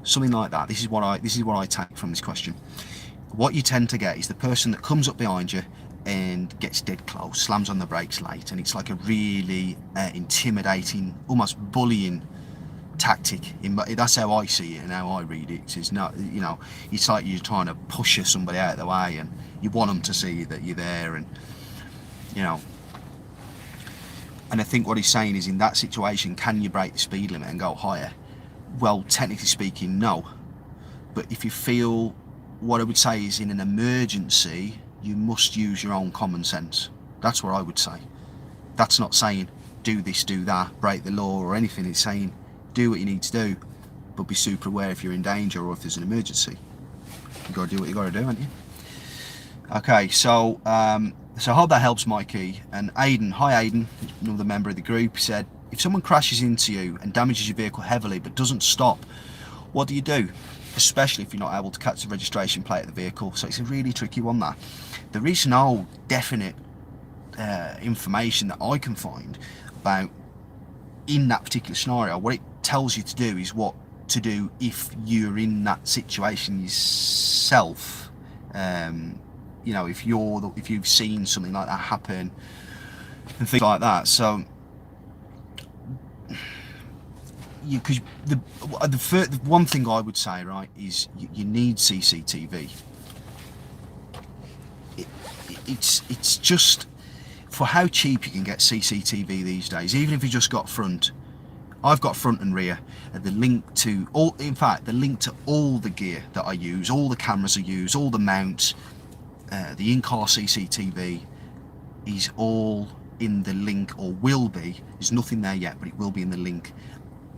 A: Something like that. This is what I take from this question. What you tend to get is the person that comes up behind you and gets dead close, slams on the brakes late, and it's like a really intimidating, almost bullying tactic. That's how I see it and how I read it. It's not, you know, it's like you're trying to push somebody out of the way, and you want them to see that you're there, and you know. And I think what he's saying is, in that situation, can you break the speed limit and go higher? Well, technically speaking, no. But if you feel, what I would say is, in an emergency, you must use your own common sense. That's what I would say. That's not saying do this, do that, break the law or anything. It's saying do what you need to do, but be super aware if you're in danger or if there's an emergency. You got to do what you got to do, haven't you? Okay, so so I hope that helps, Mikey. And Aidan, hi Aidan, another member of the group, said, if someone crashes into you and damages your vehicle heavily but doesn't stop, what do you do? Especially if you're not able to catch the registration plate of the vehicle. So it's a really tricky one, that. There is no definite information that I can find about, in that particular scenario. What it tells you to do is what to do if you're in that situation yourself. You know, if you've seen something like that happen and things like that. So because the one thing I would say, right, is you need CCTV. It's just, for how cheap you can get CCTV these days, even if you just got front. I've got front and rear, and the link to all the gear that I use, all the cameras I use, all the mounts, the in-car CCTV is all in the link, or will be. There's nothing there yet, but it will be in the link.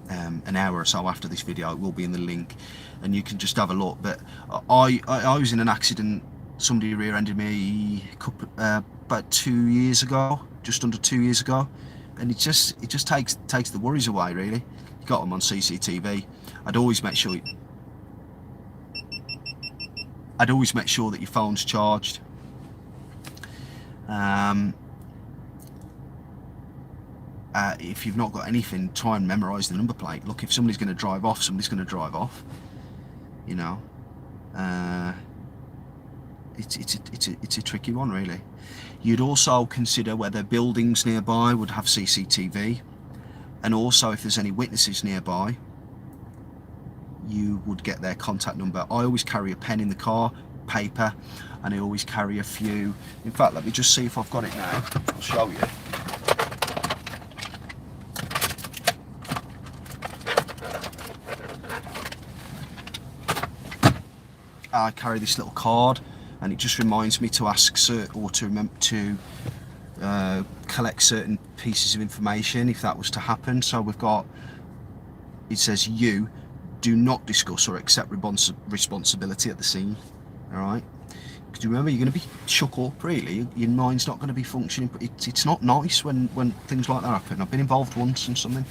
A: An hour or so after this video, it will be in the link, and you can just have a look. But I was in an accident. Somebody rear-ended me about 2 years ago, just under 2 years ago, and it just takes the worries away, really. You got them on CCTV. I'd always make sure that your phone's charged. If you've not got anything, try and memorise the number plate. Look, if somebody's going to drive off, somebody's going to drive off. You know, it's a tricky one, really. You'd also consider whether buildings nearby would have CCTV, and also if there's any witnesses nearby, you would get their contact number. I always carry a pen in the car, paper, and I always carry a few. In fact, let me just see if I've got it now. I'll show you. I carry this little card, and it just reminds me to ask or to remember to collect certain pieces of information if that was to happen. So we've got, it says, you do not discuss or accept responsibility at the scene. All right, because remember, you're going to be shook up, really. Your mind's not going to be functioning. But it's not nice when things like that happen. I've been involved once in something.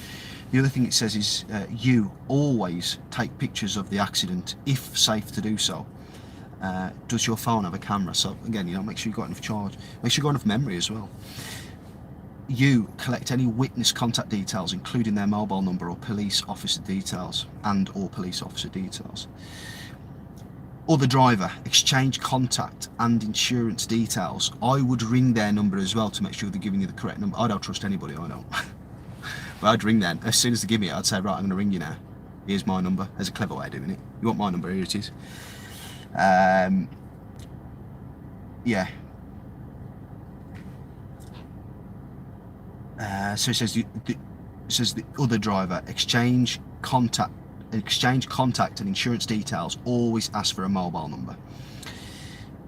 A: The other thing it says is you always take pictures of the accident if safe to do so. Does your phone have a camera? So again, you know, make sure you've got enough charge. Make sure you've got enough memory as well. You collect any witness contact details, including their mobile number or police officer details, Other driver, exchange contact and insurance details. I would ring their number as well to make sure they're giving you the correct number. I don't trust anybody, I don't. But I'd ring them. As soon as they give me it, I'd say, right, I'm going to ring you now. Here's my number. There's a clever way of doing it. You want my number? Here it is. Yeah. So it says the other driver, exchange contact and insurance details. Always ask for a mobile number.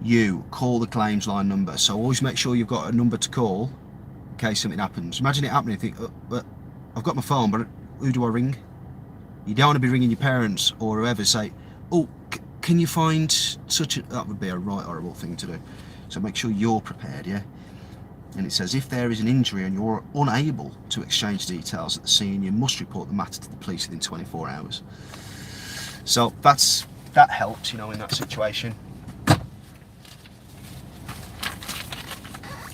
A: You call the claims line number. So always make sure you've got a number to call in case something happens. Imagine it happening. You think, oh, but I've got my phone, but who do I ring? You don't want to be ringing your parents or whoever. Say, oh, can you find such a... That would be a right horrible thing to do. So make sure you're prepared, yeah? And it says, if there is an injury and you're unable to exchange details at the scene, you must report the matter to the police within 24 hours. So that helps, you know, in that situation.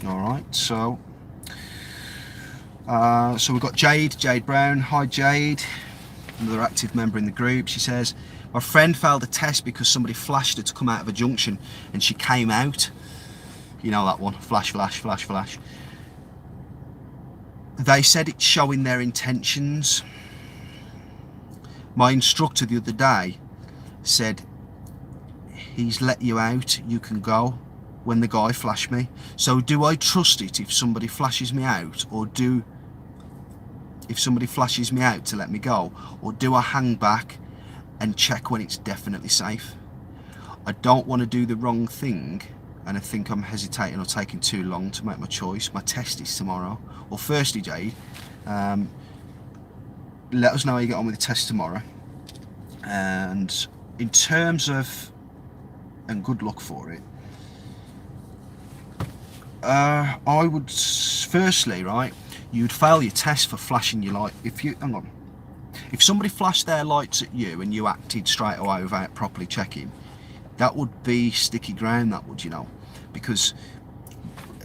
A: All right, so we've got Jade Brown. Hi, Jade, another active member in the group. She says, my friend failed a test because somebody flashed her to come out of a junction and she came out. You know that one, flash, flash, flash, flash. They said it's showing their intentions. My instructor the other day said, he's let you out, you can go, when the guy flashed me. So do I trust it if somebody flashes me out, or if somebody flashes me out to let me go, or do I hang back and check when it's definitely safe? I don't want to do the wrong thing, and I think I'm hesitating or taking too long to make my choice. My test is tomorrow. Well, firstly, Jade, let us know how you get on with the test tomorrow. And in terms of, and good luck for it, I would, firstly, right, you'd fail your test for flashing your light. If somebody flashed their lights at you and you acted straight away without properly checking, that would be sticky ground, that would, you know, because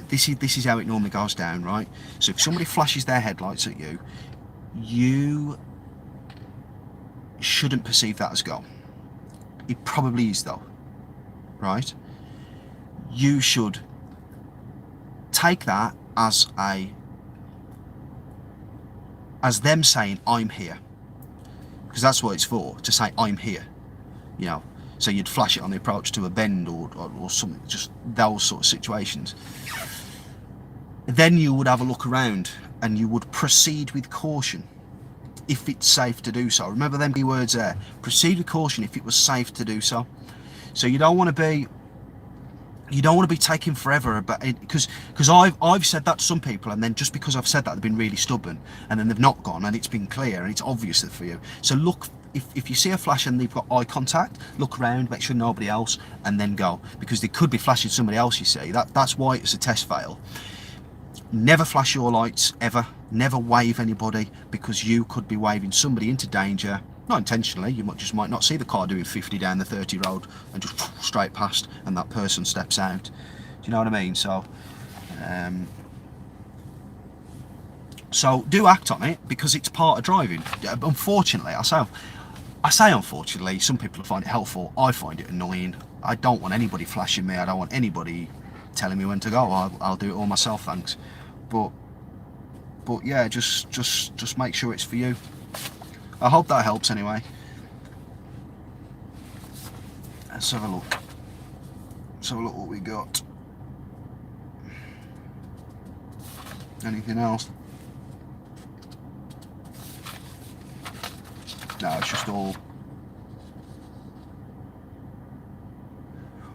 A: this is how it normally goes down, right? So if somebody flashes their headlights at you, you shouldn't perceive that as go. It probably is though, right? You should take that as them saying, I'm here, because that's what it's for, to say I'm here, you know. So you'd flash it on the approach to a bend or something, just those sort of situations. Then you would have a look around and you would proceed with caution if it's safe to do so. Remember them key words there. Proceed with caution if it was safe to do so. So you don't want to be taking forever, because I've said that to some people, and then just because I've said that, they've been really stubborn, and then they've not gone, and it's been clear and it's obvious for you. So look, if you see a flash and they've got eye contact, look around, make sure nobody else, and then go, because they could be flashing somebody else, you see. That's why it's a test fail. Never flash your lights, ever. Never wave anybody, because you could be waving somebody into danger. Not intentionally, you might not see the car doing 50 down the 30 road and just straight past, and that person steps out. Do you know what I mean? So do act on it, because it's part of driving. Unfortunately, I say unfortunately, some people find it helpful. I find it annoying. I don't want anybody flashing me. I don't want anybody telling me when to go. I'll do it all myself, thanks. But yeah, just make sure it's for you. I hope that helps anyway. Let's have a look. Let's have a look what we got. Anything else? No, it's just all...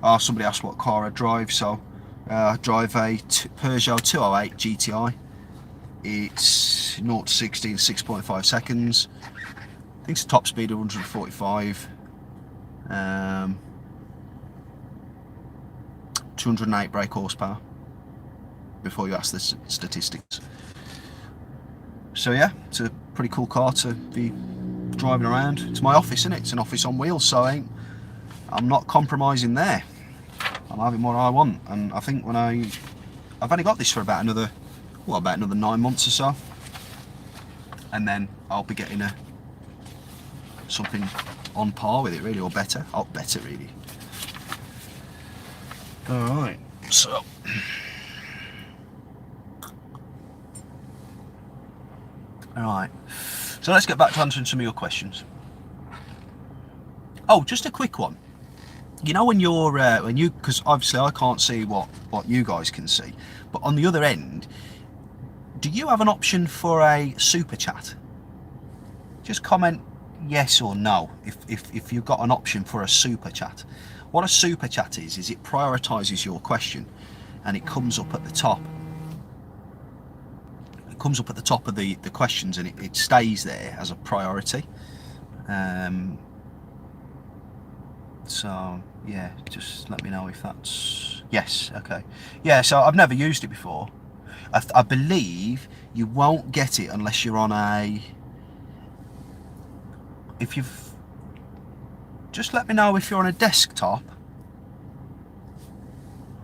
A: Oh, somebody asked what car I drive, so I drive a Peugeot 208 GTI. It's 0 to 60 in 6.5 seconds. I think it's a top speed of 145. 208 brake horsepower, before you ask the statistics. So yeah, it's a pretty cool car to be driving around. It's my office, isn't it? It's an office on wheels, so I'm not compromising there. I'm having what I want, and I think when I've only got this for about another 9 months or so, and then I'll be getting something on par with it, really, or better. Better, really. All right, so. Alright, so let's get back to answering some of your questions. Oh, just a quick one. You know, when you're, because obviously I can't see what you guys can see, but on the other end, do you have an option for a super chat? Just comment yes or no if you've got an option for a super chat. What a super chat is it prioritises your question, and it comes up at the top. Comes up at the top of the questions, and it stays there as a priority. So yeah, just let me know if that's yes. Okay, yeah, so I've never used it before. I believe you won't get it unless you're on just let me know if you're on a desktop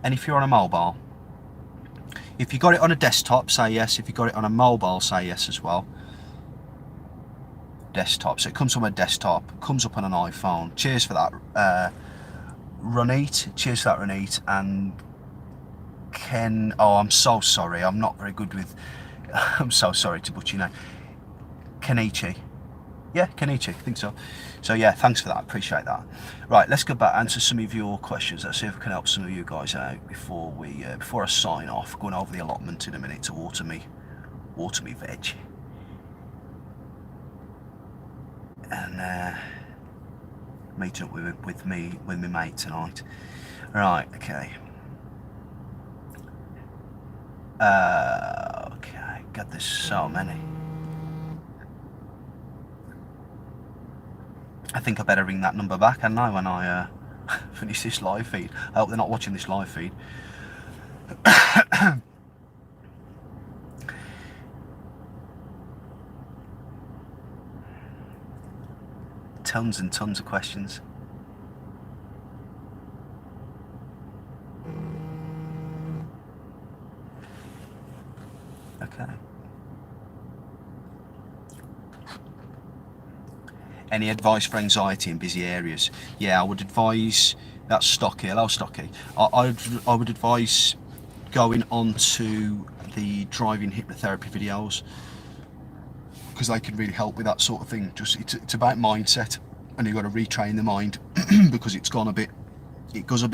A: and if you're on a mobile. If you got it on a desktop, say yes. If you got it on a mobile, say yes as well. Desktop, so it comes from a desktop, comes up on an iPhone. Cheers for that, Runit. Cheers for that, Runit. And Ken, oh, I'm so sorry. I'm not very good with, I'm so sorry to butcher your name. Kenichi. Yeah, Kenichi, I think so. So yeah, thanks for that, appreciate that. Right, let's go back and answer some of your questions. Let's see if we can help some of you guys out before I sign off. Going over the allotment in a minute to water me veg. And meeting up with my mate tonight. Right, okay. Okay, God, there's so many. I think I better ring that number back, hadn't I, when I finish this live feed. I hope they're not watching this live feed. Tons and tons of questions. Okay. Any advice for anxiety in busy areas? Yeah, I would advise, that's Stocky, hello Stocky. I would advise going on to the driving hypnotherapy videos, because they can really help with that sort of thing. Just it's about mindset, and you've got to retrain the mind because it goes a bit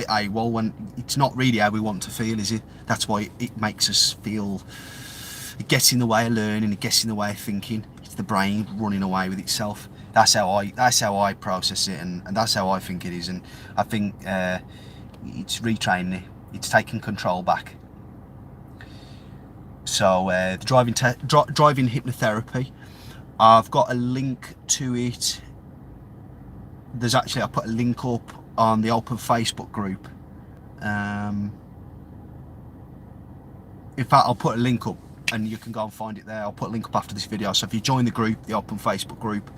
A: AWOL when it's not really how we want to feel, is it? That's why it makes us feel, it gets in the way of learning, it gets in the way of thinking. It's the brain running away with itself. That's how I process it, and that's how I think it is. And I think it's retraining it. It's taking control back. So the driving hypnotherapy, I've got a link to it. There's actually, I put a link up on the open Facebook group. In fact, I'll put a link up and you can go and find it there. I'll put a link up after this video. So if you join the group, the open Facebook group,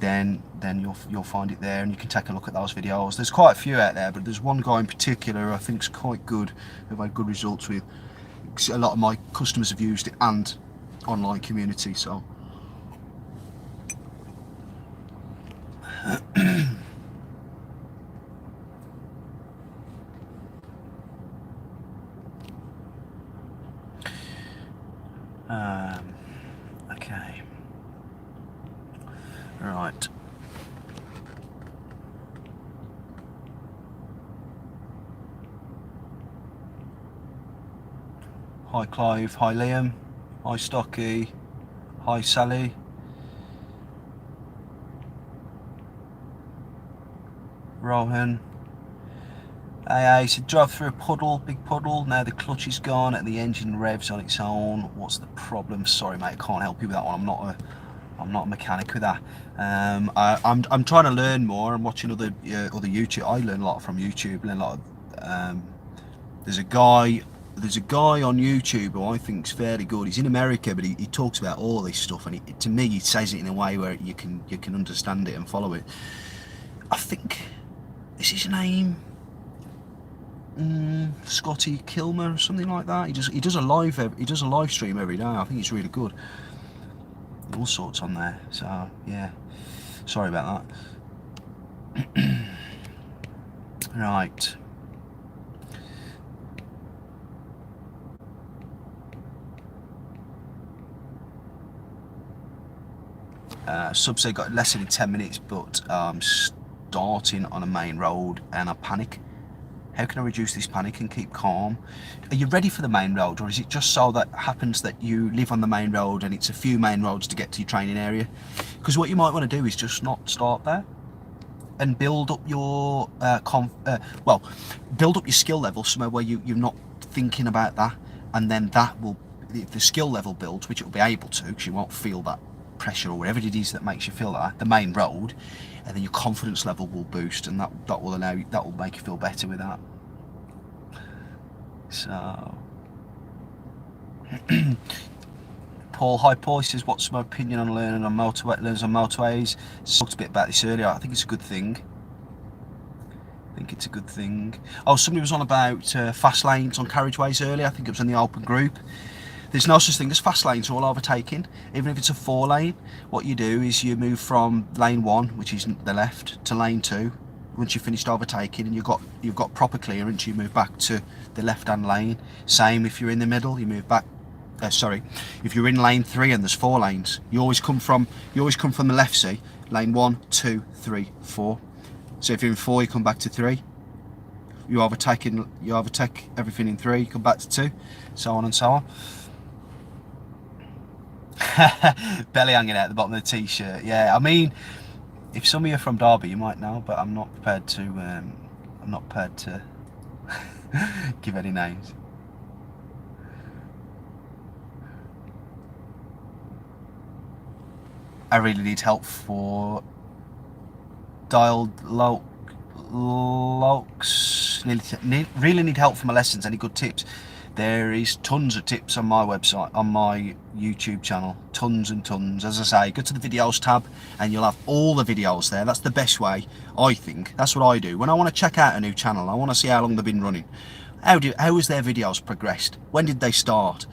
A: then you'll find it there, and you can take a look at those videos. There's quite a few out there, but there's one guy in particular I think is quite good, who've had good results with. A lot of my customers have used it, and online community. So okay, right. Hi Clive, hi Liam, hi Stocky, hi Sally. Rohan. Hey, so drive through a puddle, big puddle. Now the clutch is gone and the engine revs on its own. What's the problem? Sorry mate, I can't help you with that one. I'm not a mechanic with that. I'm trying to learn more. I'm watching other YouTube. I learn a lot from YouTube. Learn a lot of, there's a guy on YouTube who I think is fairly good. He's in America, but he talks about all this stuff, and to me he says it in a way where you can understand it and follow it. I think What's his name? Scotty Kilmer or something like that. He does a live stream every day. I think it's really good. All sorts on there. So yeah, sorry about that. Right. Subset got less than 10 minutes, but starting on a main road and I panic. How can I reduce this panic and keep calm? Are you ready for the main road, or is it just so that happens that you live on the main road and it's a few main roads to get to your training area? Because what you might want to do is just not start there and build up your build up your skill level somewhere where you're not thinking about that, and then that will, if the skill level builds, which it will be able to, because you won't feel that pressure or whatever it is that makes you feel that, the main road, and then your confidence level will boost, and that will allow you, that will make you feel better with that. So Paul, hi Paul, he says, what's my opinion on learning on motorways? Talked a bit about this earlier. I think it's a good thing. Oh, somebody was on about fast lanes on carriageways earlier. I think it was in the open group. There's no such thing as fast lanes or all overtaking. Even if it's a 4 lane, what you do is you move from lane 1, which is the left, to lane 2. Once you've finished overtaking and you've got proper clearance, you move back to the left-hand lane. Same if you're in the middle, you move back. If you're in lane 3 and there's 4 lanes, you always come from the left. See, lane 1, 2, 3, 4. So if you're in 4, you come back to 3. You overtake everything in 3. You come back to 2, so on and so on. Belly hanging out at the bottom of the t-shirt. Yeah, I mean, if some of you are from Derby, you might know, but I'm not prepared to give any names. I really need help for dialed locks. Really need help for my lessons. Any good tips? There is tons of tips on my website, on my YouTube channel, tons and tons. As I say, go to the videos tab and you'll have all the videos there. That's the best way, I think. That's what I do. When I want to check out a new channel, I want to see how long they've been running. How has their videos progressed? When did they start?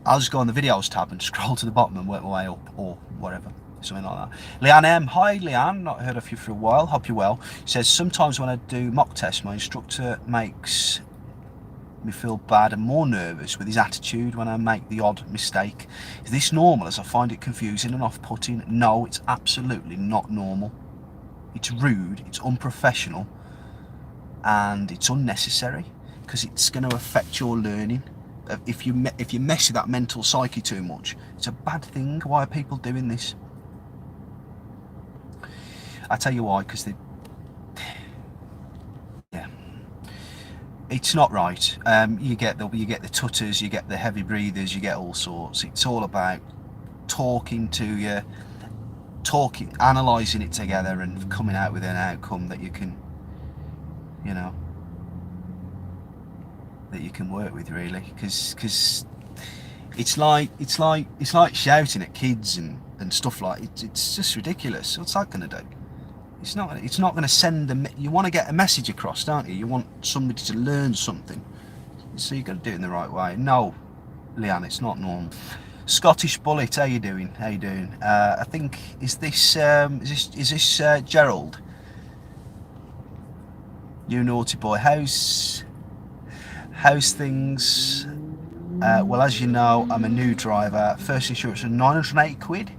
A: I'll just go on the videos tab and scroll to the bottom and work my way up, or whatever. Something like that. Leanne M. Hi Leanne, not heard of you for a while, hope you're well. She says, sometimes when I do mock tests, my instructor makes me feel bad and more nervous with his attitude when I make the odd mistake. Is this normal, as I find it confusing and off-putting? No, it's absolutely not normal. It's rude, it's unprofessional, and it's unnecessary, because it's going to affect your learning. If you mess with that mental psyche too much, it's a bad thing. Why are people doing this? I tell you why, because it's not right. You get the tutters, you get the heavy breathers, you get all sorts. It's all about talking to you, analysing it together, and coming out with an outcome that you can, that you can work with, really. Because it's like shouting at kids and stuff like it. It's just ridiculous. What's that going to do? It's not going to send you want to get a message across, don't you? You want somebody to learn something, so you've got to do it in the right way. No, Leanne, it's not normal. Scottish Bullet, how you doing? I think is this Gerald? You naughty boy. How's things? Well, as you know, I'm a new driver. First insurance was 980 quid.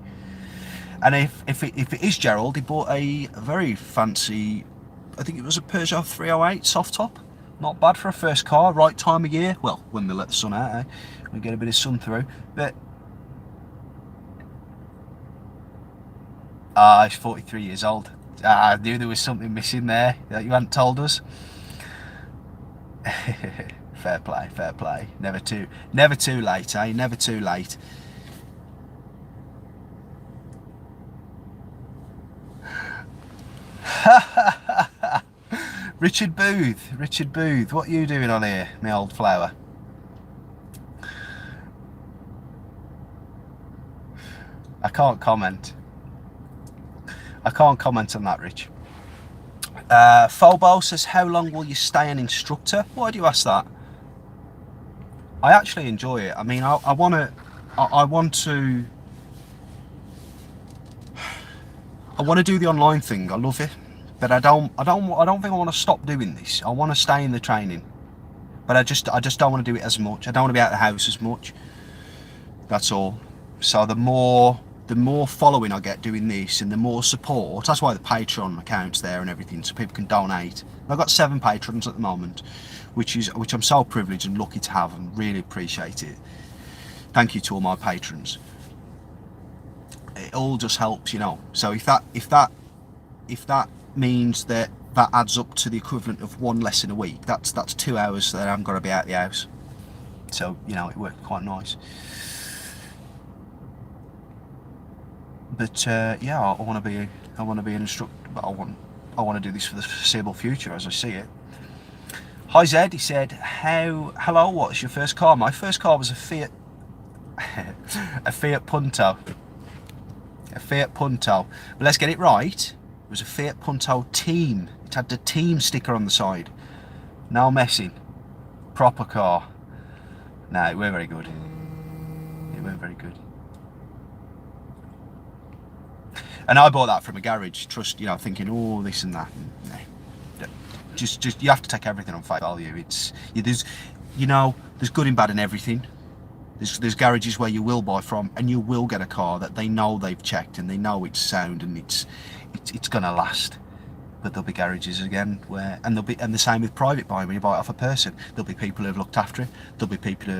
A: And if it is Gerald, he bought a very fancy, I think it was a Peugeot 308 soft top. Not bad for a first car, right time of year. Well, when they let the sun out, we get a bit of sun through. But he's 43 years old. I knew there was something missing there that you hadn't told us. Fair play. Never too late, eh? Never too late. Richard Booth, what are you doing on here, my old flower? I can't comment on that, Rich. Phobo says, how long will you stay an instructor? Why do you ask that? I actually enjoy it. I mean, I want to do the online thing. I love it, but I don't think I want to stop doing this. I want to stay in the training, but I just don't want to do it as much. I don't want to be out of the house as much. That's all. So the more following I get doing this, and the more support. That's why the Patreon account's there and everything, so people can donate. I've got 7 patrons at the moment, which I'm so privileged and lucky to have, and really appreciate it. Thank you to all my patrons. It all just helps, you know. So if that means that adds up to the equivalent of 1 lesson a week, that's 2 hours that I'm going to be out of the house. So, you know, it worked quite nice. But yeah, I want to be an instructor, but I want to do this for the foreseeable future as I see it. Hi Zed, he said, hello, what's your first car? My first car was a Fiat Punto. A Fiat Punto. But let's get it right. It was a Fiat Punto Team. It had the Team sticker on the side. No messing. Proper car. No, it weren't very good. It weren't very good. And I bought that from a garage, you know, thinking, oh, this and that. Nah. Just you have to take everything on face value. There's good and bad in everything. There's garages where you will buy from, and you will get a car that they know they've checked and they know it's sound and it's gonna last. But there'll be garages again and the same with private buying. When you buy it off a person, there'll be people who've looked after it. There'll be people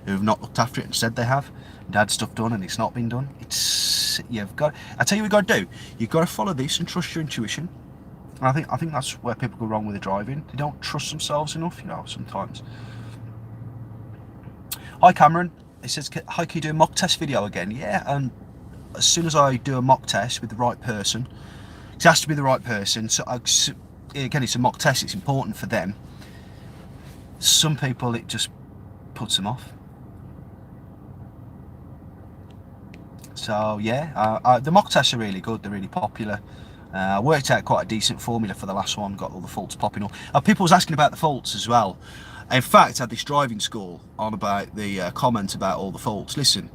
A: who've not looked after it and said they have and had stuff done and it's not been done. I tell you what you've got to do. You've got to follow this and trust your intuition. And I think that's where people go wrong with the driving. They don't trust themselves enough, you know, sometimes. Hi Cameron. It says, hi, can you do a mock test video again? Yeah, and as soon as I do a mock test with the right person, it has to be the right person. So again, it's a mock test, it's important for them. Some people, it just puts them off. So yeah, the mock tests are really good, they're really popular. I worked out quite a decent formula for the last one, got all the faults popping up. People was asking about the faults as well. In fact, I had this driving school on about the comment about all the faults. Listen,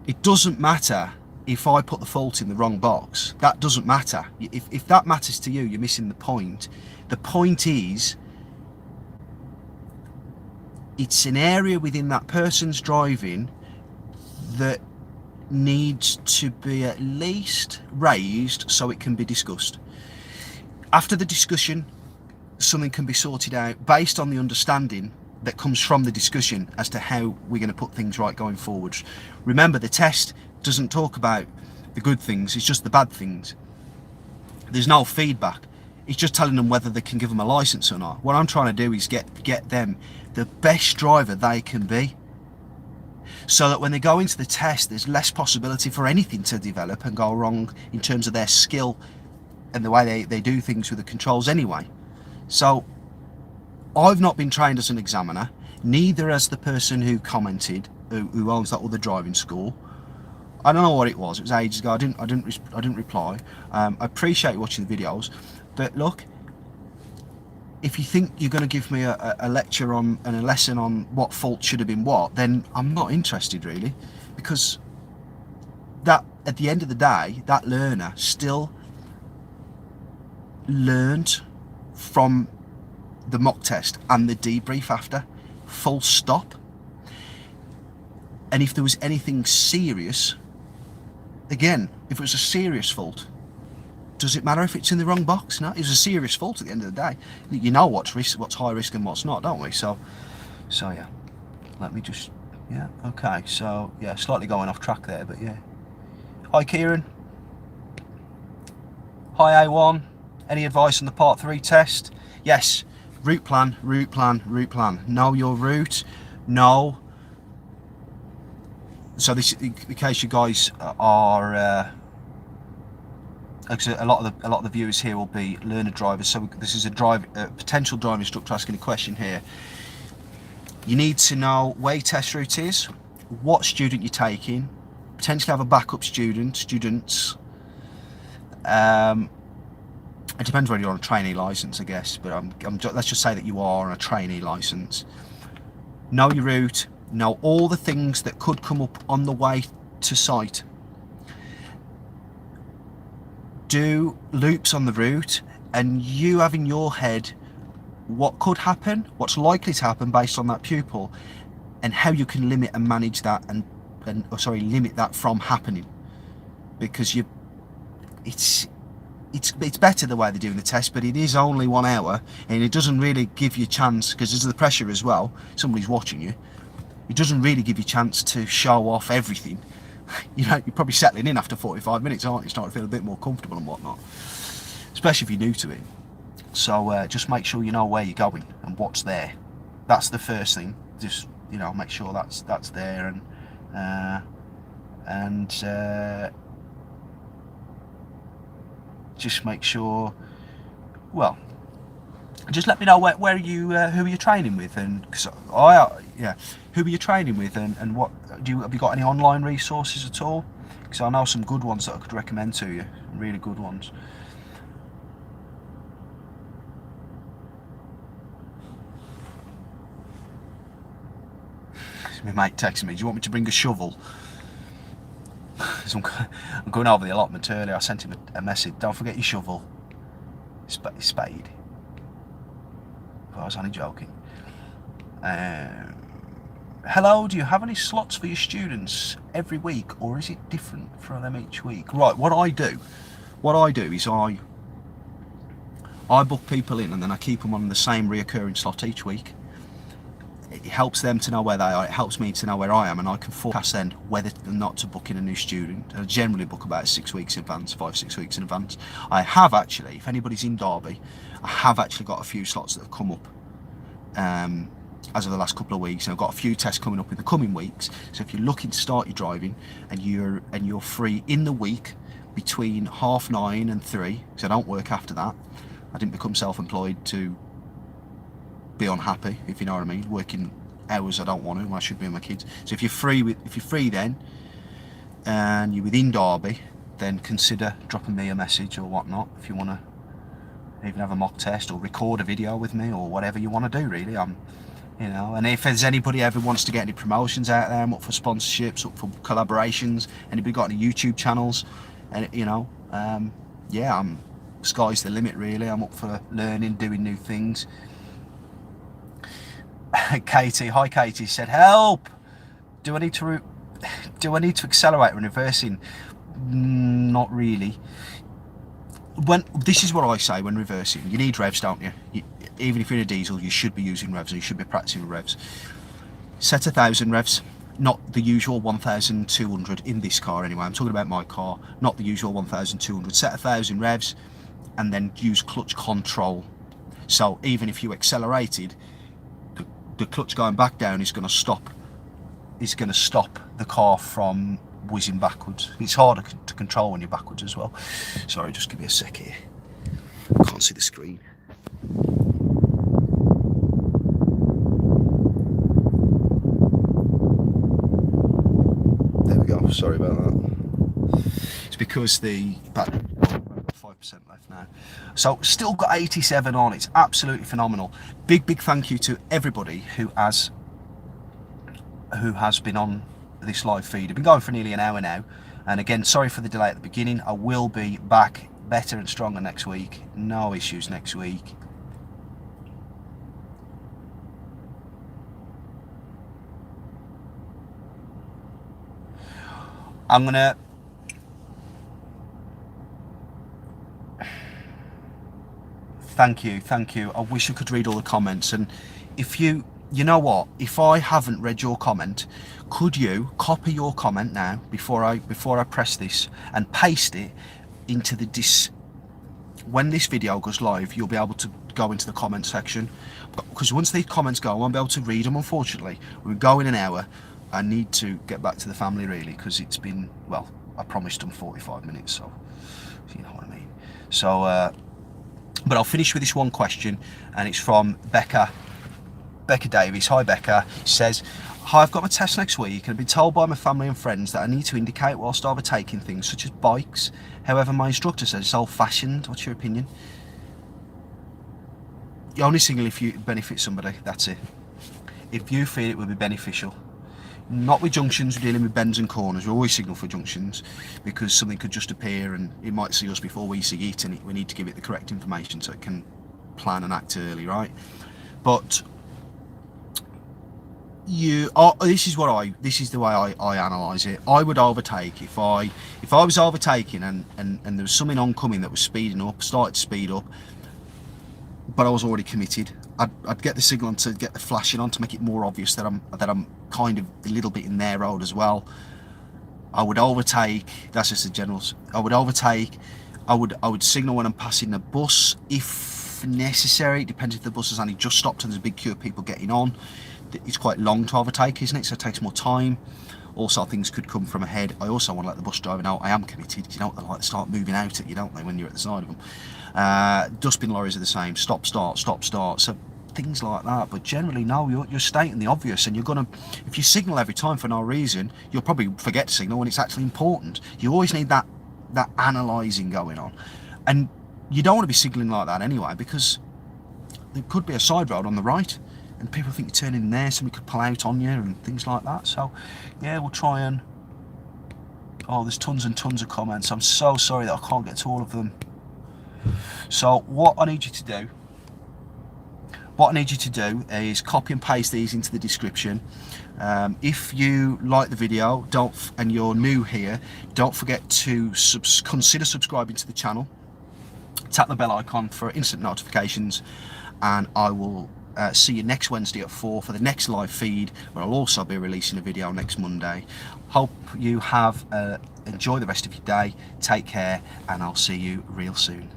A: it doesn't matter if I put the fault in the wrong box. That doesn't matter. If that matters to you, you're missing the point. The point is, it's an area within that person's driving that needs to be at least raised so it can be discussed. After the discussion, something can be sorted out based on the understanding that comes from the discussion as to how we're going to put things right going forwards. Remember, the test doesn't talk about the good things, it's just the bad things. There's no feedback. It's just telling them whether they can give them a license or not. What I'm trying to do is get them the best driver they can be, so that when they go into the test, there's less possibility for anything to develop and go wrong in terms of their skill and the way they do things with the controls anyway. So I've not been trained as an examiner, neither has the person who commented, who owns that other driving school. I don't know what it was ages ago. I didn't reply. I appreciate watching the videos, but look, if you think you're going to give me a lecture on and a lesson on what fault should have been what, then I'm not interested really, because that at the end of the day, that learner still learned from the mock test and the debrief after, full stop. And if there was anything serious, again, if it was a serious fault, does it matter if it's in the wrong box? No, it was a serious fault at the end of the day. You know what's high risk and what's not, don't we? So yeah, let me just, yeah, okay, so yeah, slightly going off track there, but yeah. Hi Kieran. Hi A1. Any advice on the part 3 test? Yes, route plan. Know your route, know. So this, in case you guys are, a lot of the viewers here will be learner drivers. So this is a potential driving instructor asking a question here. You need to know where your test route is, what student you're taking, potentially have a backup students. And It depends whether you're on a trainee licence, I guess, but let's just say that you are on a trainee licence. Know your route, know all the things that could come up on the way to site. Do loops on the route, and you have in your head what could happen, what's likely to happen based on that pupil, and how you can limit and manage that, limit that from happening. Because it's better the way they're doing the test, but it is only 1 hour, and it doesn't really give you a chance, because there's the pressure as well, somebody's watching you. It doesn't really give you a chance to show off everything. You know, you're probably settling in after 45 minutes, aren't you? Starting to feel a bit more comfortable and whatnot, especially if you're new to it. So just make sure you know where you're going and what's there. That's the first thing. Just, you know, make sure that's there, and just make sure, well, just let me know where you who are you training with, and cause who are you training with, and what have you got any online resources at all? Because I know some good ones that I could recommend to you, really good ones. My mate texted me, do you want me to bring a shovel? So I'm going over the allotment earlier. I sent him a message, don't forget your shovel. Spade. I was only joking. Hello, do you have any slots for your students every week, or is it different for them each week? Right, what I do is I book people in, and then I keep them on the same reoccurring slot each week. It helps them to know where they are, it helps me to know where I am, and I can forecast then whether or not to book in a new student. I generally book about 6 weeks in advance, 5-6 weeks in advance. I have actually, if anybody's in Derby, I have actually got a few slots that have come up as of the last couple of weeks, and I've got a few tests coming up in the coming weeks. So if you're looking to start your driving and you're free in the week between 9:30 and 3, because I don't work after that. I didn't become self-employed to be unhappy, if you know what I mean, working hours I don't want to when I should be with my kids. So if you're free then, and you're within Derby, then consider dropping me a message or whatnot if you want to even have a mock test or record a video with me, or whatever you want to do really. You know, and if there's anybody ever wants to get any promotions out there, I'm up for sponsorships, up for collaborations. Anybody got any YouTube channels, and you know, yeah, sky's the limit really. I'm up for learning, doing new things. Katie, hi Katie, said help. Do I need to accelerate when reversing? Not really. This is what I say when reversing. You need revs, don't you? Even if you're in a diesel, you should be using revs, and you should be practicing with revs. Set 1,000 revs, not the usual 1,200 in this car anyway. I'm talking about my car, not the usual 1,200. Set 1,000 revs, and then use clutch control. So even if you accelerated, the clutch going back down is going to stop. It's going to stop the car from whizzing backwards. It's harder to control when you're backwards as well. Sorry, just give me a sec here. I can't see the screen. There we go. Sorry about that. It's because the battery. 5% left now, so still got 87 on. It's absolutely phenomenal. Big thank you to everybody who has been on this live feed. I've been going for nearly an hour now, and again, sorry for the delay at the beginning. I will be back better and stronger next week. No issues next week. I'm gonna thank you. I wish I could read all the comments, and if you know what, if I haven't read your comment, could you copy your comment now before I press this and paste it into when this video goes live, you'll be able to go into the comment section, because once these comments go, I won't be able to read them, unfortunately. We're going an hour. I need to get back to the family really, because it's been, well, I promised them 45 minutes, so you know what I mean. So but I'll finish with this one question, and it's from Becca Davies. Hi Becca. She says, hi, I've got my test next week, and I've been told by my family and friends that I need to indicate whilst overtaking things such as bikes. However, my instructor says it's old-fashioned. What's your opinion? You only signal if you benefit somebody, that's it. If you feel it would be beneficial. Not with junctions, we're dealing with bends and corners. We always signal for junctions because something could just appear and it might see us before we see it, and we need to give it the correct information so it can plan and act early, right? But this is the way I analyse it. I would overtake if I was overtaking and there was something oncoming that was speeding up, started to speed up, but I was already committed. I'd get the signal on to get the flashing on to make it more obvious that I'm kind of a little bit in their road as well. I would overtake. That's just the generals. I would overtake. I would signal when I'm passing the bus if necessary. It depends if the bus has only just stopped and there's a big queue of people getting on. It's quite long to overtake, isn't it? So it takes more time. Also, things could come from ahead. I also want to let the bus driver know I am committed. You know, they like to start moving out at you, don't they, when you're at the side of them? Dustbin lorries are the same. Stop, start, stop, start. So things like that. But generally, no, you're stating the obvious, and you're gonna. If you signal every time for no reason, you'll probably forget to signal when it's actually important. You always need that analysing going on, and you don't want to be signalling like that anyway, because there could be a side road on the right. And people think you're turning in there, somebody could pull out on you and things like that. So, yeah, we'll try and... Oh, there's tons and tons of comments. I'm so sorry that I can't get to all of them. So, what I need you to do is copy and paste these into the description. If you like the video and you're new here, don't forget to consider subscribing to the channel. Tap the bell icon for instant notifications, and I will see you next Wednesday at 4 for the next live feed, where I'll also be releasing a video next Monday. Hope you have enjoy the rest of your day, take care, and I'll see you real soon.